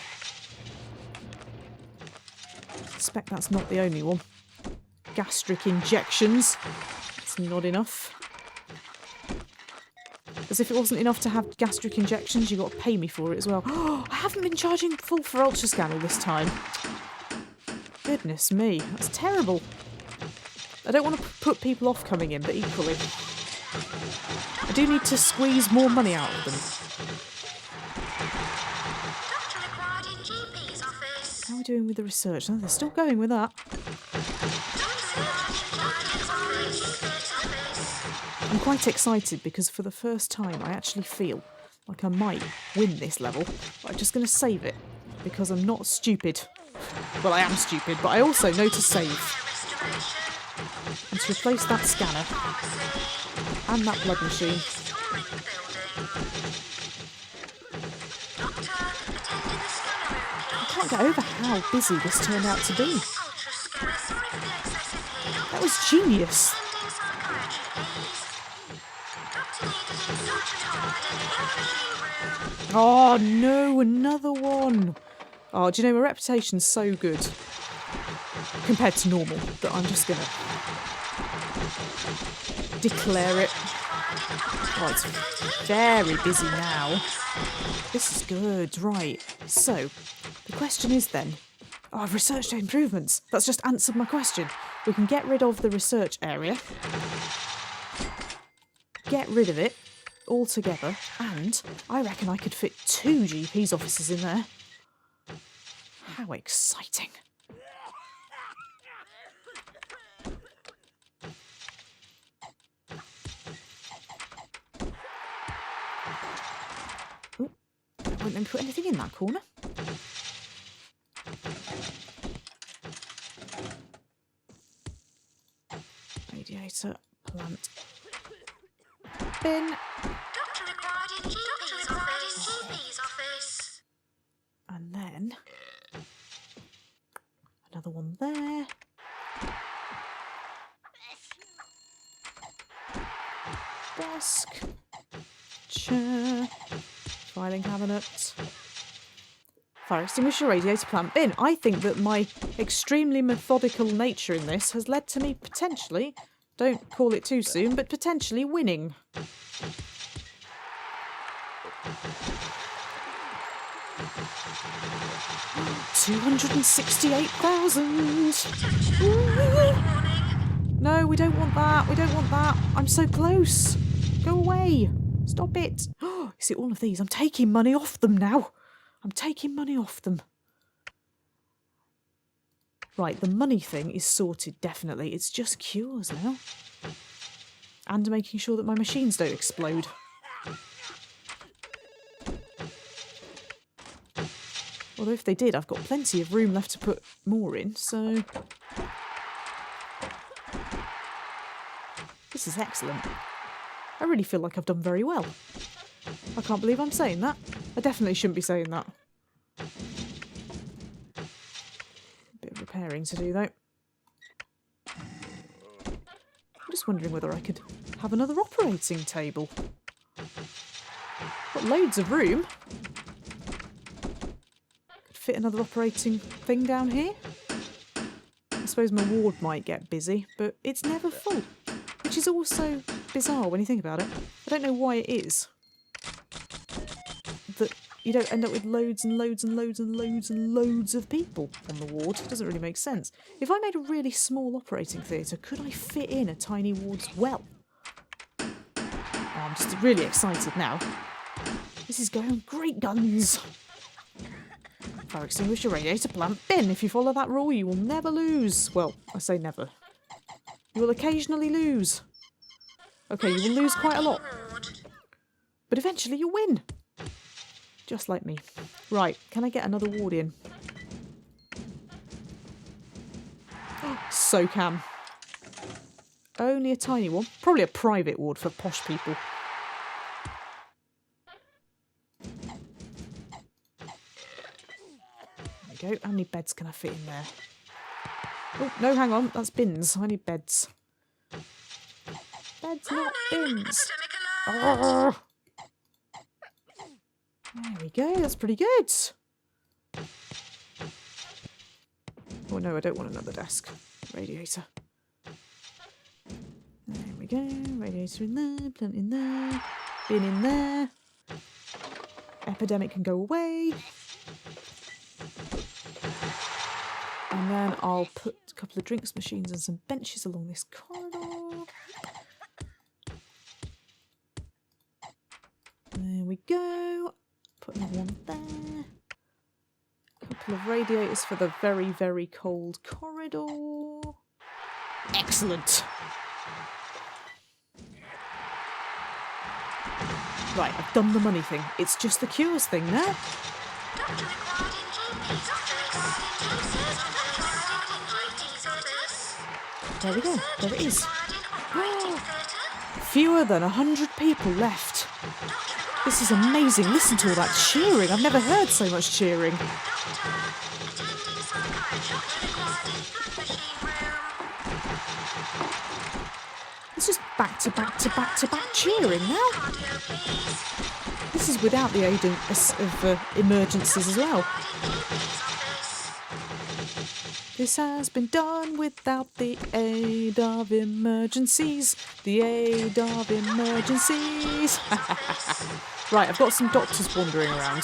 suspect that's not the only one. Gastric injections. It's not enough. As if it wasn't enough to have gastric injections, you got to pay me for it as well. Oh, I haven't been charging full for ultrascan all this time. Goodness me, that's terrible. I don't want to put people off coming in, but equally, I do need to squeeze more money out of them. Doctor required in GP's office. How are we doing with the research? Oh, they're still going with that. I'm quite excited because for the first time I actually feel like I might win this level. But I'm just going to save it because I'm not stupid. Well, I am stupid, but I also know to save. And to replace that scanner and that blood machine. I can't get over how busy this turned out to be. That was genius. Oh no, another one. Oh, do you know, my reputation's so good compared to normal that I'm just going to declare it. Oh, it's very busy now. This is good, right. So, the question is then, oh, I've researched improvements. That's just answered my question. We can get rid of the research area. Get rid of it altogether. And I reckon I could fit 2 GP's offices in there. How exciting. Oh, I won't let me put anything in that corner. Radiator, plant, bin. Doctor required in GP's office. And then another one there. Desk, chair, filing cabinet, fire extinguisher, radiator, plant, bin. I think that my extremely methodical nature in this has led to me potentially, don't call it too soon, but potentially winning. $268,000. No, we don't want that. We don't want that. I'm so close. Go away. Stop it. Oh, you see, all of these, I'm taking money off them now. I'm taking money off them. Right, the money thing is sorted, definitely. It's just cures now. And making sure that my machines don't explode. Although if they did, I've got plenty of room left to put more in, so... This is excellent. I really feel like I've done very well. I can't believe I'm saying that. I definitely shouldn't be saying that. A bit of repairing to do, though. I'm just wondering whether I could have another operating table. Got loads of room. Could fit another operating thing down here. I suppose my ward might get busy, but it's never full. Which is also bizarre when you think about it. I don't know why it is that you don't end up with loads and loads and loads and loads and loads of people on the ward. It doesn't really make sense. If I made a really small operating theatre, could I fit in a tiny ward as well? Oh, I'm just really excited now. This is going great guns. Fire extinguisher, radiator, plant, bin. If you follow that rule, you will never lose. Well, I say never. You will occasionally lose. Okay, you will lose quite a lot. But eventually you'll win. Just like me. Right, can I get another ward in? Oh, so can. Only a tiny one. Probably a private ward for posh people. There we go. How many beds can I fit in there? Oh, no, hang on. That's bins. I need beds. Beds, not bins. Oh. There we go. That's pretty good. Oh no, I don't want another desk. Radiator. There we go. Radiator in there, plant in there, bin in there. Epidemic can go away. And then I'll put a couple of drinks machines and some benches along this corridor. There we go. Put another one there. A couple of radiators for the very, very cold corridor. Excellent. Right, I've done the money thing. It's just the cures thing now. There we go. There it is. Fewer than 100 people left. This is amazing. Listen to all that cheering. I've never heard so much cheering. It's just back to back to back to back cheering now. This is without the aid of emergencies as well. This has been done without the aid of emergencies. The aid of emergencies. Right, I've got some doctors wandering around.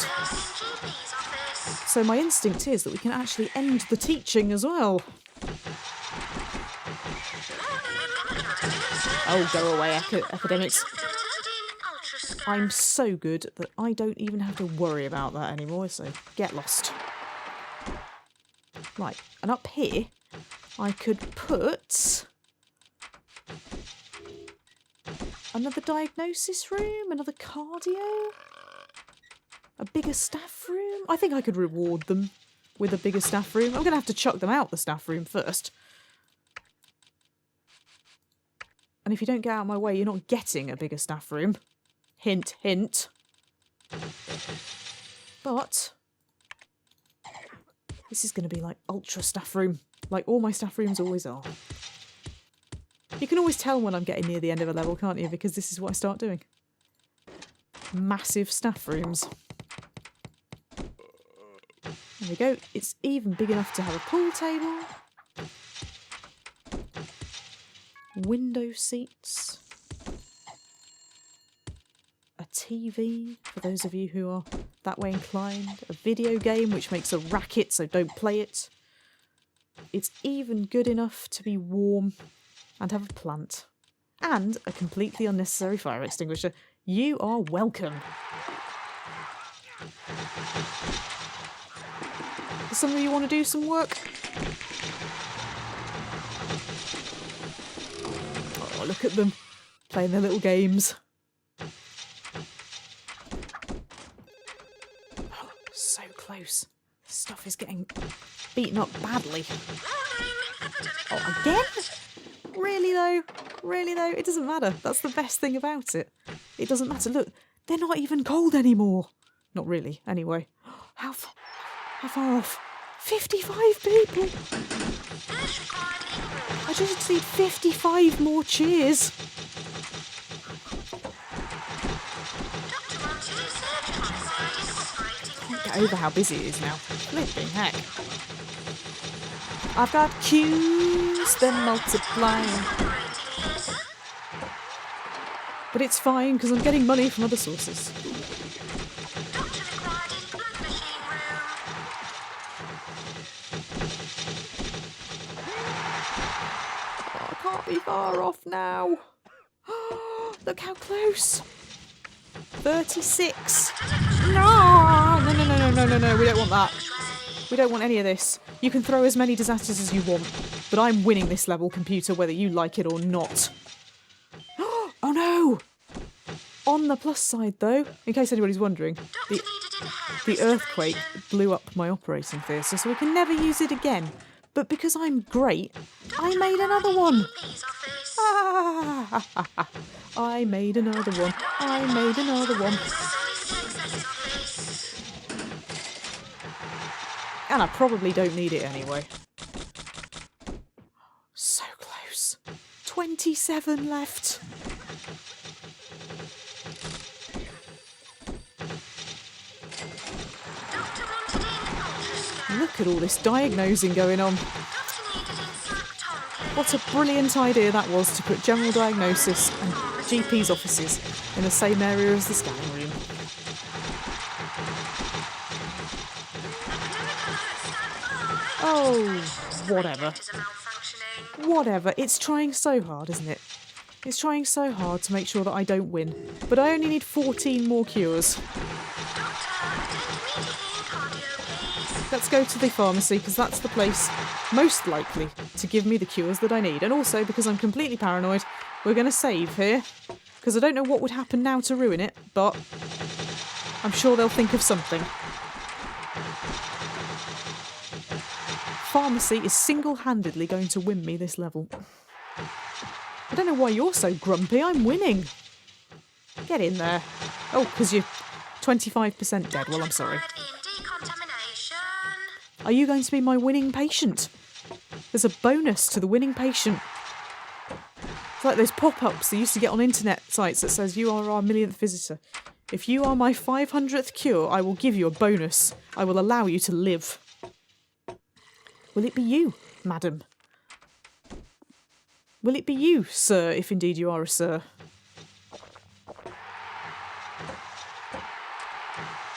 So my instinct is that we can actually end the teaching as well. Oh, go away, academics. I'm so good that I don't even have to worry about that anymore, so get lost. Right, and up here, I could put another diagnosis room, another cardio, a bigger staff room. I think I could reward them with a bigger staff room. I'm going to have to chuck them out the staff room first. And if you don't get out of my way, you're not getting a bigger staff room. Hint, hint. But this is going to be like ultra staff room, like all my staff rooms always are. You can always tell when I'm getting near the end of a level, can't you? Because this is what I start doing. Massive staff rooms. There we go. It's even big enough to have a pool table. Window seats. A TV, for those of you who are that way inclined. A video game, which makes a racket, so don't play it. It's even good enough to be warm and have a plant. And a completely unnecessary fire extinguisher. You are welcome. Do some of you want to do some work? Oh, look at them, playing their little games. Oh, so close. This stuff is getting beaten up badly. Oh, again? Really though? Really though? It doesn't matter. That's the best thing about it. It doesn't matter. Look, they're not even cold anymore. Not really, anyway. How far off? 55 people! I just need 55 more cheers. I can't get over how busy it is now. Flipping heck. I've got Q's, they're multiplying. But it's fine, because I'm getting money from other sources. Oh, I can't be far off now. Look how close. 36. No, we don't want that. We don't want any of this. You can throw as many disasters as you want, but I'm winning this level, computer, whether you like it or not. Oh no! On the plus side, though, in case anybody's wondering, the earthquake blew up my operating theatre, so we can never use it again. But because I'm great, I made another one. Ah, I made another one. I made another one. And I probably don't need it anyway. So close. 27 left. Look at all this diagnosing going on. Doctor needed in Slack Tom clinic. What a brilliant idea that was to put general diagnosis and GP's offices in the same area as the scanning room. Oh, whatever. Indicators are malfunctioning. Whatever. It's trying so hard, isn't it? It's trying so hard to make sure that I don't win. But I only need 14 more cures. Doctor, attend immediately in cardio, please. Let's go to the pharmacy, because that's the place most likely to give me the cures that I need. And also, because I'm completely paranoid, we're going to save here. Because I don't know what would happen now to ruin it, but I'm sure they'll think of something. Pharmacy is single-handedly going to win me this level. I don't know why you're so grumpy. I'm winning. Get in there. Oh, because you're 25% dead. Well, I'm sorry. Required in decontamination. Are you going to be my winning patient? There's a bonus to the winning patient. It's like those pop-ups they used to get on internet sites that says, you are our millionth visitor. If you are my 500th cure, I will give you a bonus. I will allow you to live. Will it be you, madam? Will it be you, sir, if indeed you are a sir?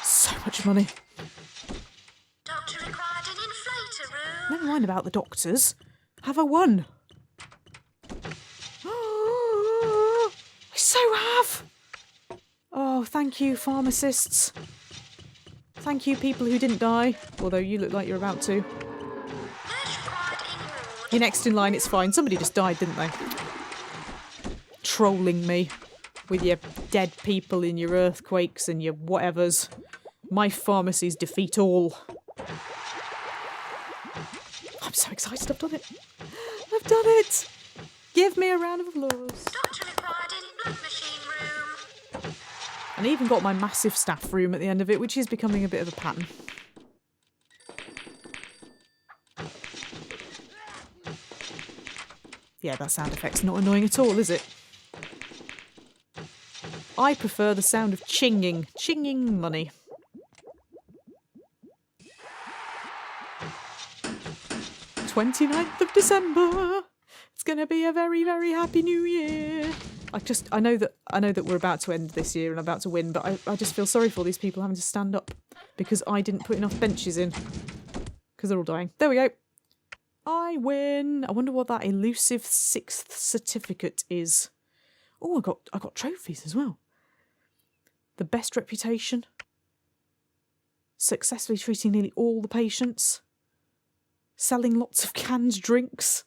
So much money. Doctor required an inflator room. Never mind about the doctors. Have I won? I so have! Oh, thank you, pharmacists. Thank you, people who didn't die. Although you look like you're about to. Nurse required in ward. You're next in line, it's fine. Somebody just died, didn't they? Trolling me with your dead people and your earthquakes and your whatevers. My pharmacies defeat all. I'm so excited, I've done it. I've done it! Give me a round of applause. Doctor required in blood machine room. And I even got my massive staff room at the end of it, which is becoming a bit of a pattern. Yeah, that sound effect's not annoying at all, is it? I prefer the sound of chinging. Chinging money. "29th of December. It's gonna be a very, very happy new year." I know that we're about to end this year and I'm about to win, but I just feel sorry for all these people having to stand up because I didn't put enough benches in. Because they're all dying. There we go. I win. I wonder what that elusive 6th certificate is. Oh, I got trophies as well. The best reputation. Successfully treating nearly all the patients. Selling lots of canned drinks.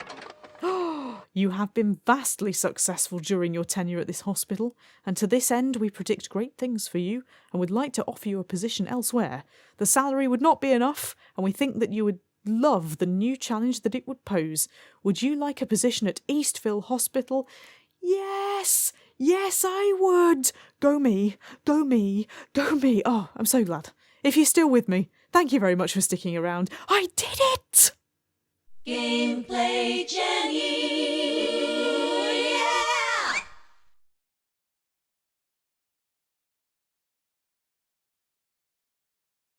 You have been vastly successful during your tenure at this hospital, and to this end we predict great things for you and would like to offer you a position elsewhere. The salary would not be enough, and we think that you would love the new challenge that it would pose. Would you like a position at Eastville Hospital? Yes! Yes, I would! Go me! Go me! Go me! Oh, I'm so glad. If you're still with me, thank you very much for sticking around. I did it! Gameplay Jenny.